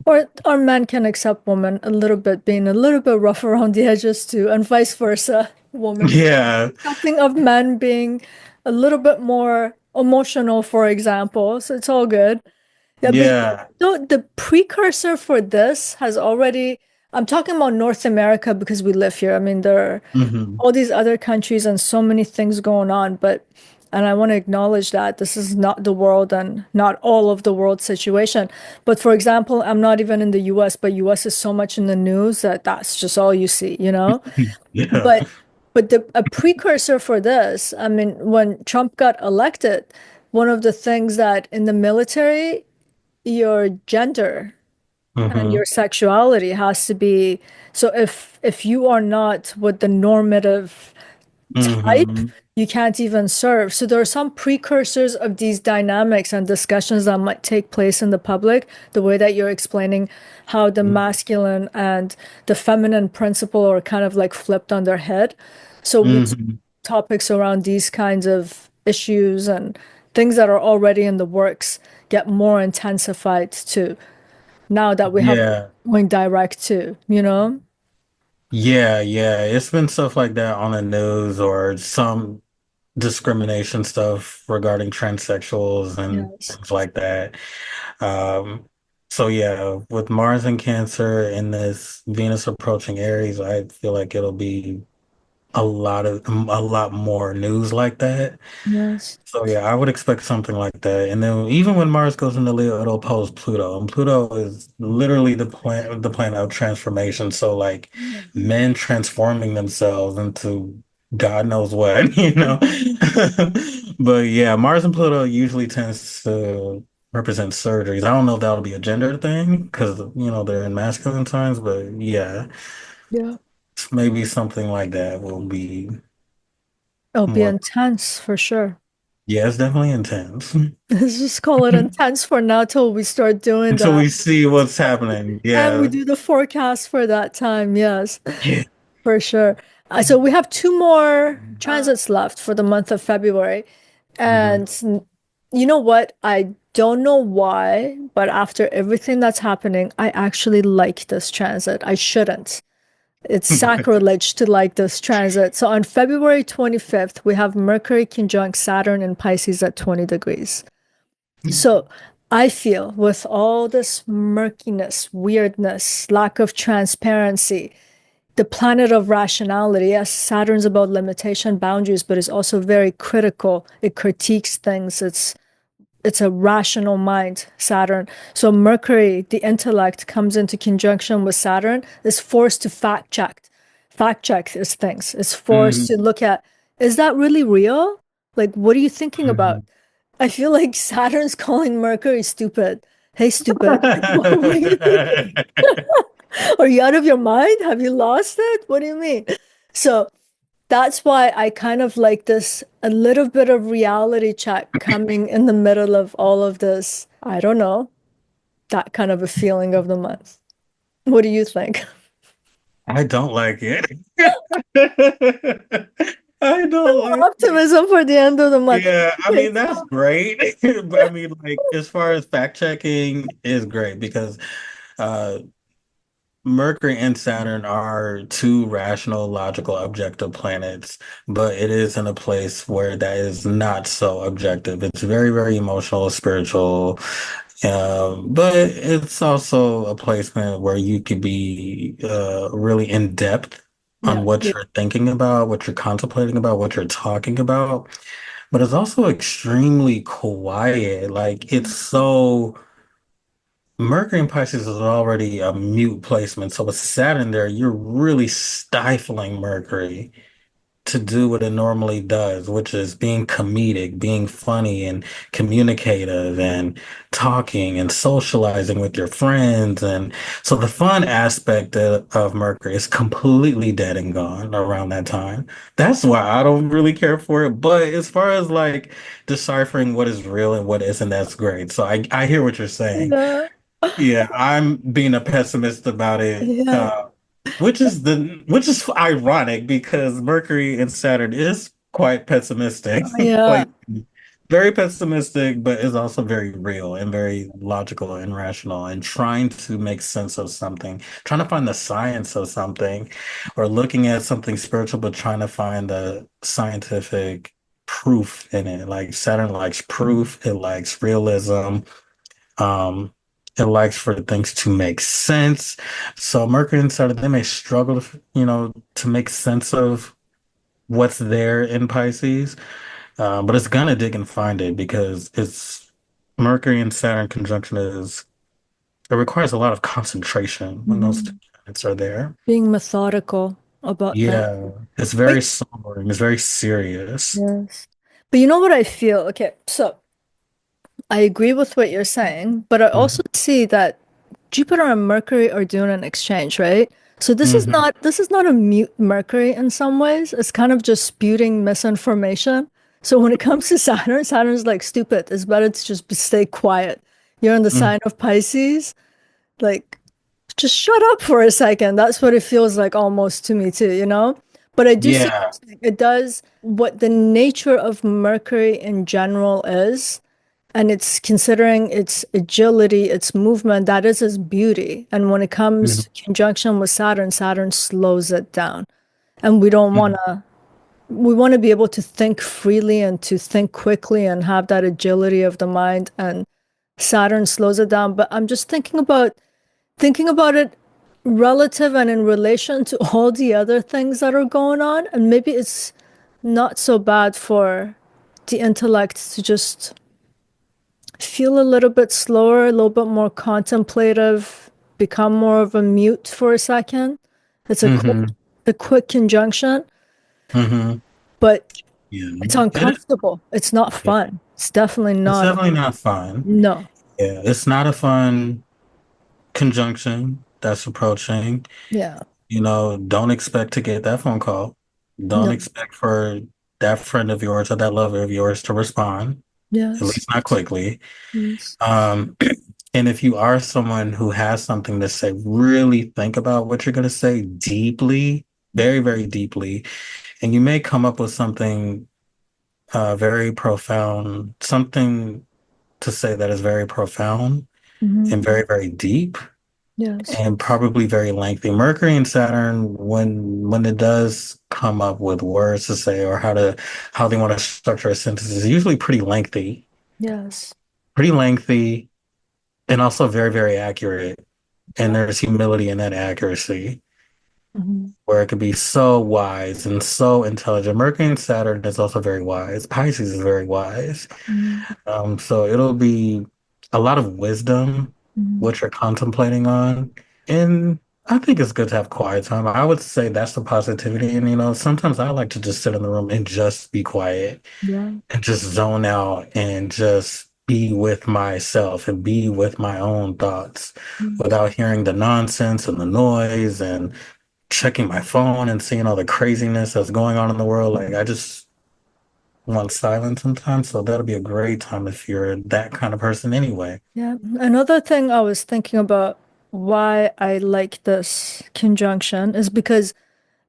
Or men can accept women a little bit being a little bit rough around the edges too, and vice versa. Women Yeah, accepting of men being a little bit more emotional, for example. So it's all good. Yeah, but yeah. the precursor for this has already, I'm talking about North America because we live here. I mean, there are Hmm. all these other countries and so many things going on, and I want to acknowledge that this is not the world and not all of the world situation. But for example, I'm not even in the US, but US is so much in the news that that's just all you see, you know? Yeah. But a precursor for this, I mean, when Trump got elected, one of the things that in the military, your gender and Hmm. your sexuality has to be, so if you are not with the normative type, Hmm. you can't even serve. So there are some precursors of these dynamics and discussions that might take place in the public, the way that you're explaining how the masculine and the feminine principle are kind of like flipped on their head. So we'll see Hmm. topics around these kinds of issues and things that are already in the works get more intensified too. Now that we have Yeah. going direct too, you know? Yeah, yeah. It's been stuff like that on the news, or some discrimination stuff regarding transsexuals and Yes. things like that. Um, so yeah, with Mars in Cancer and this Venus approaching Aries, I feel like it'll be a lot more news like that. Yes. So yeah, I would expect something like that. And then even when Mars goes into Leo, it'll oppose Pluto. And Pluto is literally the planet of transformation. So like men transforming themselves into God knows what, you know. But yeah, Mars and Pluto usually tends to represent surgeries. I don't know if that'll be a gender thing because they're in masculine signs, but yeah, Yeah. maybe something like that will be It'll be more. intense for sure. Yeah, it's definitely intense. Let's just call it intense for now till we start doing Until that. we see what's happening. And we Yeah. do the forecast for that time. Yes, Yeah. for sure. So we have two more transits left for the month of February. Hmm. And you know what? I don't know why, but after everything that's happening, I actually like this transit. I shouldn't. It's sacrilege to like this transit. So on February 25th, we have Mercury conjunct Saturn in Pisces at 20 degrees. So I feel with all this murkiness, weirdness, lack of transparency, the planet of rationality, yes, Saturn's about limitation, boundaries, but it's also very critical. It critiques things. It's a rational mind, Saturn. So Mercury, the intellect, comes into conjunction with Saturn, is forced to fact check these things. It's forced to Hmm. look at, is that really real? Like, what are you thinking about? Hmm. I feel like Saturn's calling Mercury stupid. Hey, stupid. What are you thinking? Are you out of your mind? Have you lost it? What do you mean? So that's why I kind of like this a little bit of reality check coming in the middle of all of this. I don't know, that kind of a feeling of the month. What do you think? I don't like it. I don't like it. Optimism for the end of the month. Yeah, I Okay, mean that's so great. But I mean, like as far as fact checking is great because uh Mercury and Saturn are two rational, logical, objective planets, but it is in a place where that is not so objective. It's very, very emotional, spiritual, but it's also a placement where you could be really in depth on yeah, what you're thinking about, what you're contemplating about, what you're talking about. But it's also extremely quiet. Like it's so. Mercury in Pisces is already a mute placement. So with Saturn there, you're really stifling Mercury to do what it normally does, which is being comedic, being funny and communicative and talking and socializing with your friends. And so the fun aspect of Mercury is completely dead and gone around that time. That's why I don't really care for it. But as far as like deciphering what is real and what isn't, that's great. So I hear what you're saying. yeah, Yeah, I'm being a pessimist about it, yeah, which is ironic because Mercury and Saturn is quite pessimistic, yeah. like very pessimistic, but is also very real and very logical and rational and trying to make sense of something, trying to find the science of something, or looking at something spiritual, but trying to find the scientific proof in it. Like Saturn likes proof, it likes realism. Um, it likes for things to make sense. So Mercury and Saturn, they may struggle to, to make sense of what's there in Pisces. But it's gonna dig and find it because it's Mercury and Saturn conjunction it requires a lot of concentration when those two Mhm. planets are there. Being methodical about things. Yeah, it's But very sobering, it's very serious. yes. But you know what I feel? Okay, so I agree with what you're saying, but I also Mhm. see that Jupiter and Mercury are doing an exchange, right? So Mhm. this is not a mute Mercury in some ways. It's kind of just spewing misinformation. So when it comes to Saturn, Saturn's like stupid. It's better to just stay quiet. You're in the Mhm. sign of Pisces, like just shut up for a second. That's what it feels like almost to me too, you know? But I do see what Yeah. you're saying. It does what the nature of Mercury in general is. And it's considering its agility, its movement, that is its beauty. And when it comes Mhm. to conjunction with Saturn, Saturn slows it down. And we don't want Mhm. to, we want to be able to think freely and to think quickly and have that agility of the mind. And Saturn slows it down. But I'm just thinking about it relative and in relation to all the other things that are going on. And maybe it's not so bad for the intellect to just feel a little bit slower, a little bit more contemplative, become more of a mute for a second. It's Mhm. a quick conjunction, Mhm. but Yeah. it's It is. uncomfortable. It's not Yeah. fun. It's definitely It's not. definitely not fun. No. Yeah, it's not a fun conjunction that's approaching. Yeah. Don't expect to get that phone call. Don't No. expect for that friend of yours or that lover of yours to respond, at Yes. least not quickly. Yes. Um, and if you are someone who has something to say, really think about what you're going to say deeply, very, very deeply. And you may come up with something very profound, something to say that is very profound Hmm. and very, very deep Yes. and probably very lengthy. Mercury and Saturn, when it does come up with words to say or how they want to structure a sentence, is usually Yes. pretty lengthy, and also very, very accurate. And Yeah. there's humility in that accuracy, Hmm. where it could be so wise and so intelligent. Mercury and Saturn is also very wise. Pisces is very wise. Hmm. So it'll be a lot of wisdom, Hmm. what you're contemplating on. And I think it's good to have quiet time. I would say that's the positivity. And, sometimes I like to just sit in the room and just be quiet Yeah. and just zone out and just be with myself and be with my own thoughts Mm. without hearing the nonsense and the noise and checking my phone and seeing all the craziness that's going on in the world. Like I just want silence sometimes. So that'll be a great time if you're that kind of person anyway. Yeah. Another thing I was thinking about why I like this conjunction is because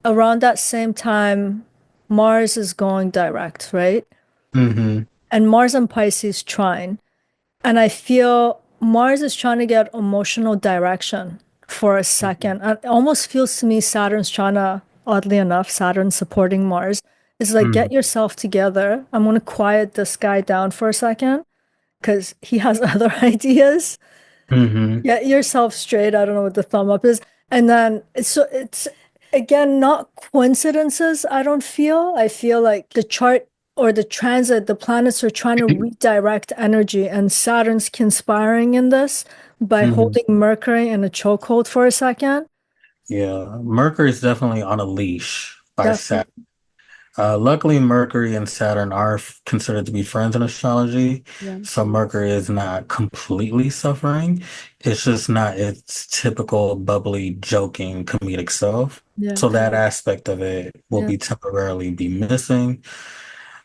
around that same time, Mars is going direct, right? Mm-hmm. And Mars and Pisces trine. And I feel Mars is trying to get emotional direction for a second. It almost feels to me Saturn's trying to, oddly enough, Saturn supporting Mars is like, Mm-hmm. get yourself together. I'm going to quiet this guy down for a second because he has other ideas. Mm-hmm. Get yourself straight. I don't know what the thumb up is. And then it's again not coincidences, I don't feel. I feel like the chart or the transit, the planets are trying to redirect energy, and Saturn's conspiring in this by Mm-hmm. holding Mercury in a chokehold for a second. Yeah, Mercury is definitely on a leash by Saturn. Definitely. Luckily, Mercury and Saturn are considered to be friends in astrology. Yeah. So Mercury is not completely suffering. It's just not its typical bubbly, joking, comedic self. Yeah. So that aspect of it will Yeah. be temporarily be missing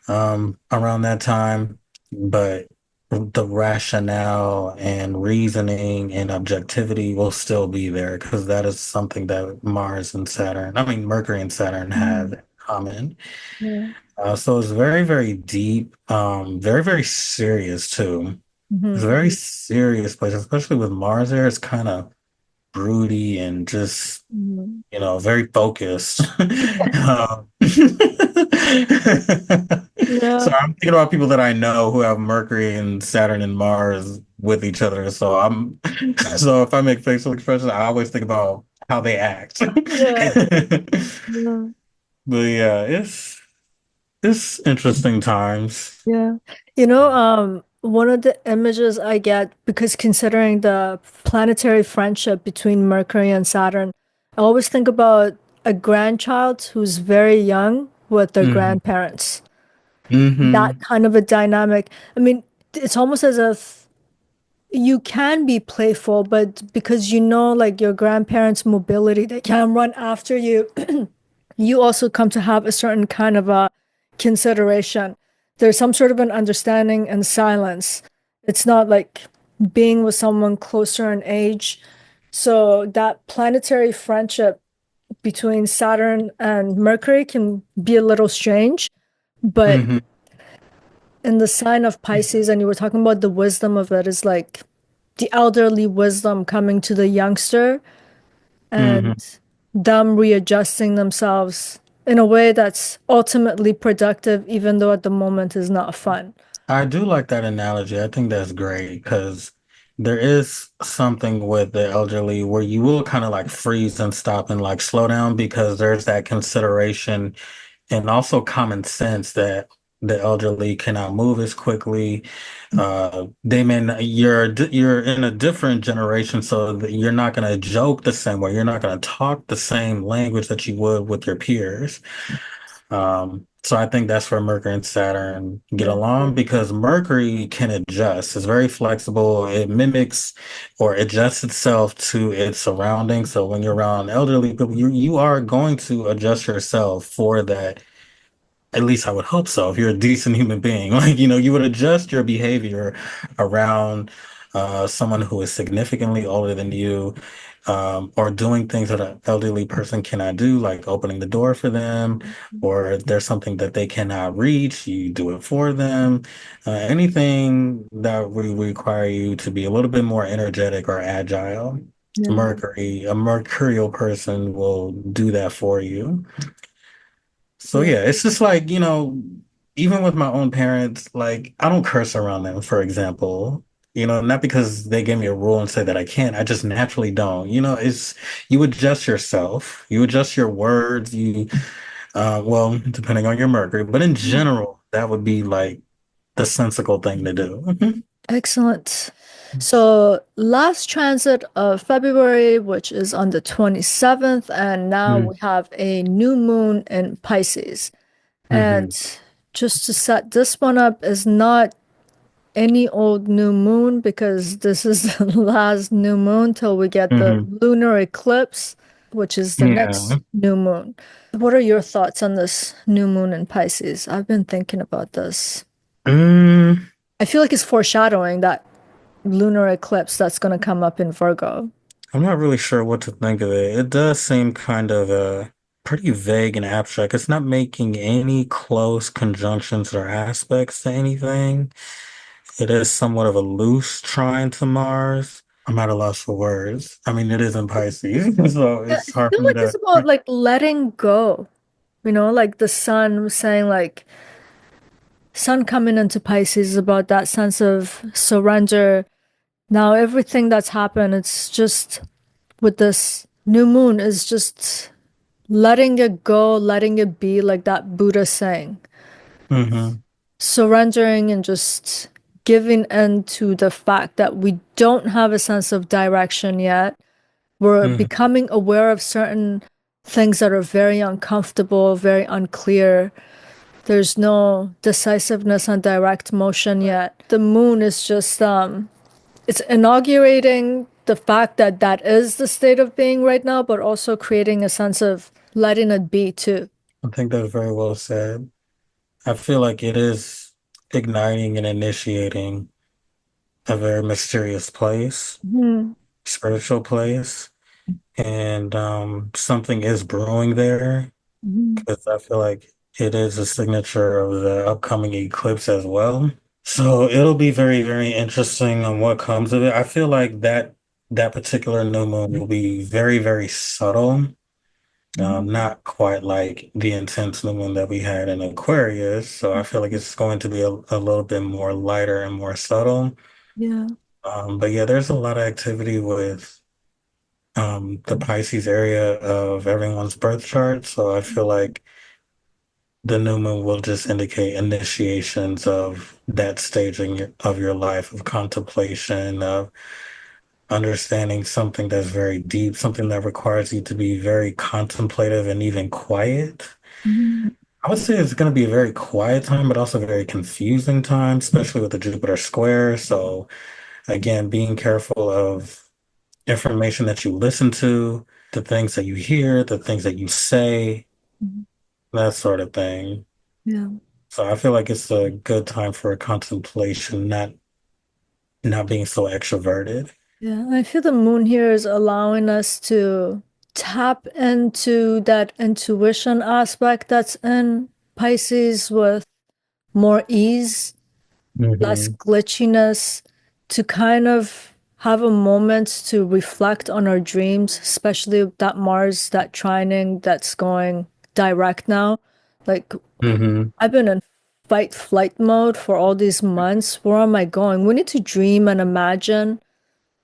around that time. But the rationale and reasoning and objectivity will still be there because that is something that Mars and Saturn, I mean, Mercury and Saturn have Mhm. in common. Yeah. So it's very, very deep, very, very serious too. It's a Hmm. very serious place, especially with Mars there. It's kind of broody and just, Hmm. very focused. So Yeah. I'm thinking about people that I know who have Mercury and Saturn and Mars with each other. So if I make facial expressions, I always think about how they act. Yeah. Yeah. But yeah, it's interesting times. Yeah. One of the images I get, because considering the planetary friendship between Mercury and Saturn, I always think about a grandchild who's very young with their Hmm. grandparents. That Hmm. kind of a dynamic. I mean, it's almost as if you can be playful, but because like your grandparents' mobility, they can run after you. You also come to have a certain kind of a consideration. There's some sort of an understanding and silence. It's not like being with someone closer in age. So that planetary friendship between Saturn and Mercury can be a little strange, but Hmm. in the sign of Pisces, and you were talking about the wisdom of it, is like the elderly wisdom coming to the youngster and Hmm. them readjusting themselves in a way that's ultimately productive, even though at the moment is not fun. I do like that analogy. I think that's great because there is something with the elderly where you will kind of like freeze and stop and like slow down because there's that consideration and also common sense that the elderly cannot move as quickly. They may not, you're in a different generation, so that you're not going to joke the same way. You're not going to talk the same language that you would with your peers. So I think that's where Mercury and Saturn get Yeah. along because Mercury can adjust. It's very flexible. It mimics or adjusts itself to its surroundings. So when you're around elderly people, you are going to adjust yourself for that. At least I would hope so. If you're a decent human being, like, you would adjust your behavior around someone who is significantly older than you, or doing things that an elderly person cannot do, like opening the door for them, or if there's something that they cannot reach, you do it for them. Anything that will require you to be a little bit more energetic or agile. Yeah. A mercurial person will do that for you. So Yeah. yeah, it's just like, even with my own parents, like I don't curse around them, for example. Not because they gave me a rule and said that I can't. I just naturally don't. You adjust yourself, you adjust your words, well, depending on your Mercury, but in general, that would be like the sensible thing to do. Excellent. So last transit of February, which is on the 27th, and now Mm-hmm. we have a new moon in Pisces. And just to set this one up is not any old new moon because this is the last new moon till we get the Hmm. lunar eclipse, which is the next Yeah. new moon. What are your thoughts on this new moon in Pisces? I've been thinking about this. Mm, I feel like it's foreshadowing that lunar eclipse that's going to come up in Virgo. I'm not really sure what to think of it. It does seem kind of pretty vague and abstract. It's not making any close conjunctions or aspects to anything. It is somewhat of a loose trine to Mars. I'm at a loss for words. I mean, it is in Pisces, so Yeah, it's I hard feel for me like it's to. about like letting go, like the sun saying like sun coming into Pisces is about that sense of surrender. Now everything that's happened, it's just with this new moon is just letting it go, letting it be like that Buddha saying, Hmm. surrendering and just giving in to the fact that we don't have a sense of direction yet. We're Hmm. becoming aware of certain things that are very uncomfortable, very unclear. There's no decisiveness and direct motion yet. The moon is just it's inaugurating the fact that that is the state of being right now, but also creating a sense of letting it be too. I think that's very well said. I feel like it is igniting and initiating a very mysterious place, Mhm. spiritual place, and something is brewing there Mhm. because I feel like it is a signature of the upcoming eclipse as well. So it'll be very, very interesting on what comes of it. I feel like that particular new moon will be very, very subtle. Mhm. Not quite like the intense new moon that we had in Aquarius. So I feel like it's going to be a little bit more lighter and more subtle. Yeah. But yeah, there's a lot of activity with the Pisces area of everyone's birth chart. So I feel like the new moon will just indicate initiations of that stage of your life of contemplation, of understanding something that's very deep, something that requires you to be very contemplative and even quiet. Mhm. I would say it's going to be a very quiet time, but also a very confusing time, especially with the Jupiter square. So again, being careful of information that you listen to, the things that you hear, the things that you say, Mhm. that sort of thing. Yeah. So I feel like it's a good time for contemplation, not being so extroverted. Yeah. I feel the moon here is allowing us to tap into that intuition aspect that's in Pisces with more ease, less Hmm. glitchiness, to kind of have a moment to reflect on our dreams, especially that Mars, that trining that's going direct now. Like, Hmm. I've been in fight flight mode for all these months. Where am I going? We need to dream and imagine.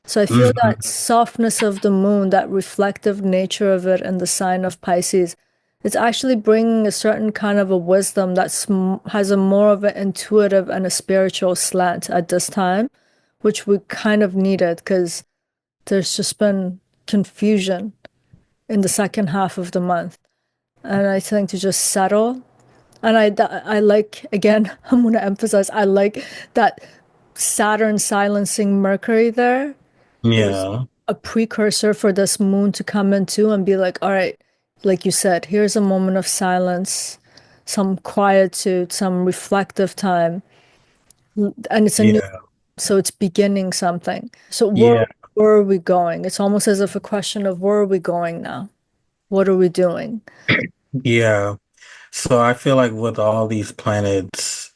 So I feel that Hmm. softness of the moon, that reflective nature of it and the sign of Pisces, it's actually bringing a certain kind of a wisdom has a more of an intuitive and a spiritual slant at this time, which we kind of needed because there's just been confusion in the second half of the month. And I think to just settle. And I like, again, I'm going to emphasize, I like that Saturn silencing Mercury there. It was Yeah. a precursor for this moon to come into and be like, all right, like you said, here's a moment of silence, some quietude, some reflective time. And it's a new, Yeah. so it's beginning something. So Yeah. where are we going? It's almost as if a question of where are we going now? What are we doing? Yeah. So I feel like with all these planets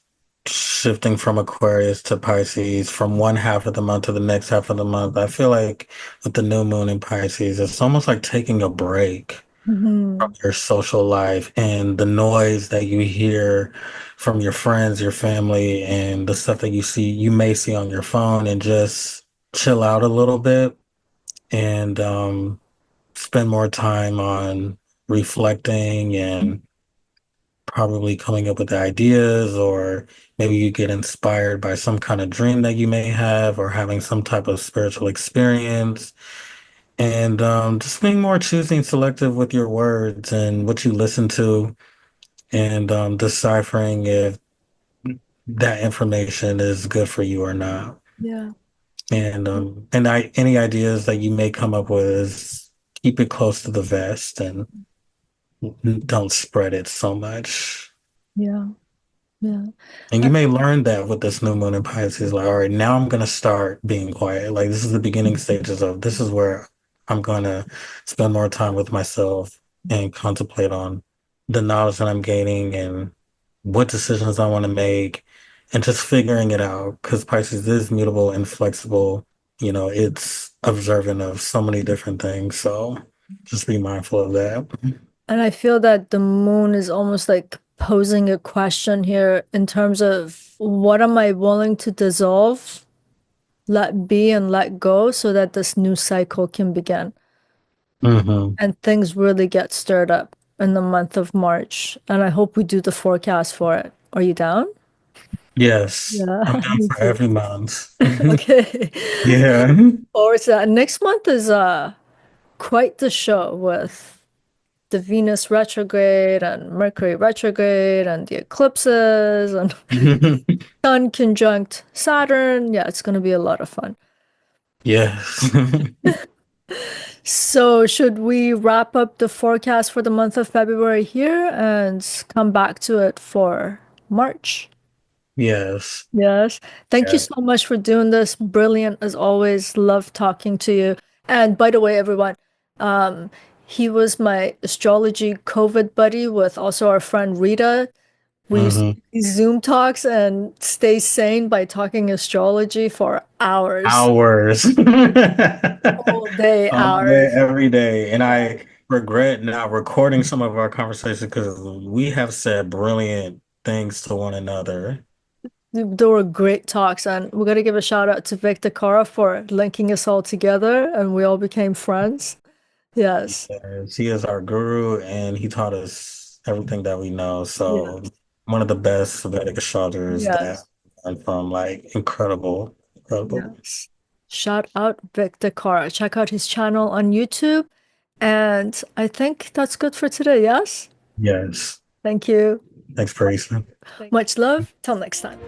shifting from Aquarius to Pisces, from one half of the month to the next half of the month, I feel like with the new moon in Pisces, it's almost like taking a break from Hmm. your social life and the noise that you hear from your friends, your family, and the stuff that you may see on your phone, and just chill out a little bit and spend more time on reflecting and probably coming up with ideas, or maybe you get inspired by some kind of dream that you may have, or having some type of spiritual experience. And just being more choosing selective with your words and what you listen to, and deciphering if that information is good for you or not. Yeah. And any ideas that you may come up with is keep it close to the vest and don't spread it so much. Yeah. Yeah. And Uh, you may learn that with this new moon in Pisces, like, all right, now I'm gonna start being quiet. Like this is the beginning stages of this is where I'm gonna spend more time with myself and contemplate on the knowledge that I'm gaining and what decisions I want to make and just figuring it out. Because Pisces is mutable and flexible. You know, it's observant of so many different things. So just be mindful of that. And I feel that the moon is almost like posing a question here in terms of what am I willing to dissolve, let be, and let go so that this new cycle can begin. Hmm. And things really get stirred up in the month of March. And I hope we do the forecast for it. Are you down? Yes, I'm Yeah, down me for too. every month. Okay. Yeah. Or is that next month is quite the show with the Venus retrograde and Mercury retrograde and the eclipses and Sun conjunct Saturn. Yeah, it's going to be a lot of fun. Yes. So, should we wrap up the forecast for the month of February here and come back to it for March? Yes. Yes. Thank you Yeah. so much for doing this. Brilliant as always. Love talking to you. And by the way, everyone, um, he was my astrology COVID buddy with also our friend Rita. We used to Hmm. do these Zoom talks and stay sane by talking astrology for hours, Hours. all day, All day, hours. every day. And Yeah. I regret not recording some of our conversations because we have said brilliant things to one another. They were great talks, and we're gonna give a shout out to Victor Cara for linking us all together, and we all became friends. Yes. Yes, he is our guru and he taught us everything that we know. Yeah. So one of the best Vedic astrologers that Yes. I learned from, like incredible, incredible. Yes. Shout out Victor Cara. Check out his channel on YouTube. And I think that's good for today. Yes. Yes. Thank you. Thanks, Parisa. Much love. Till next time.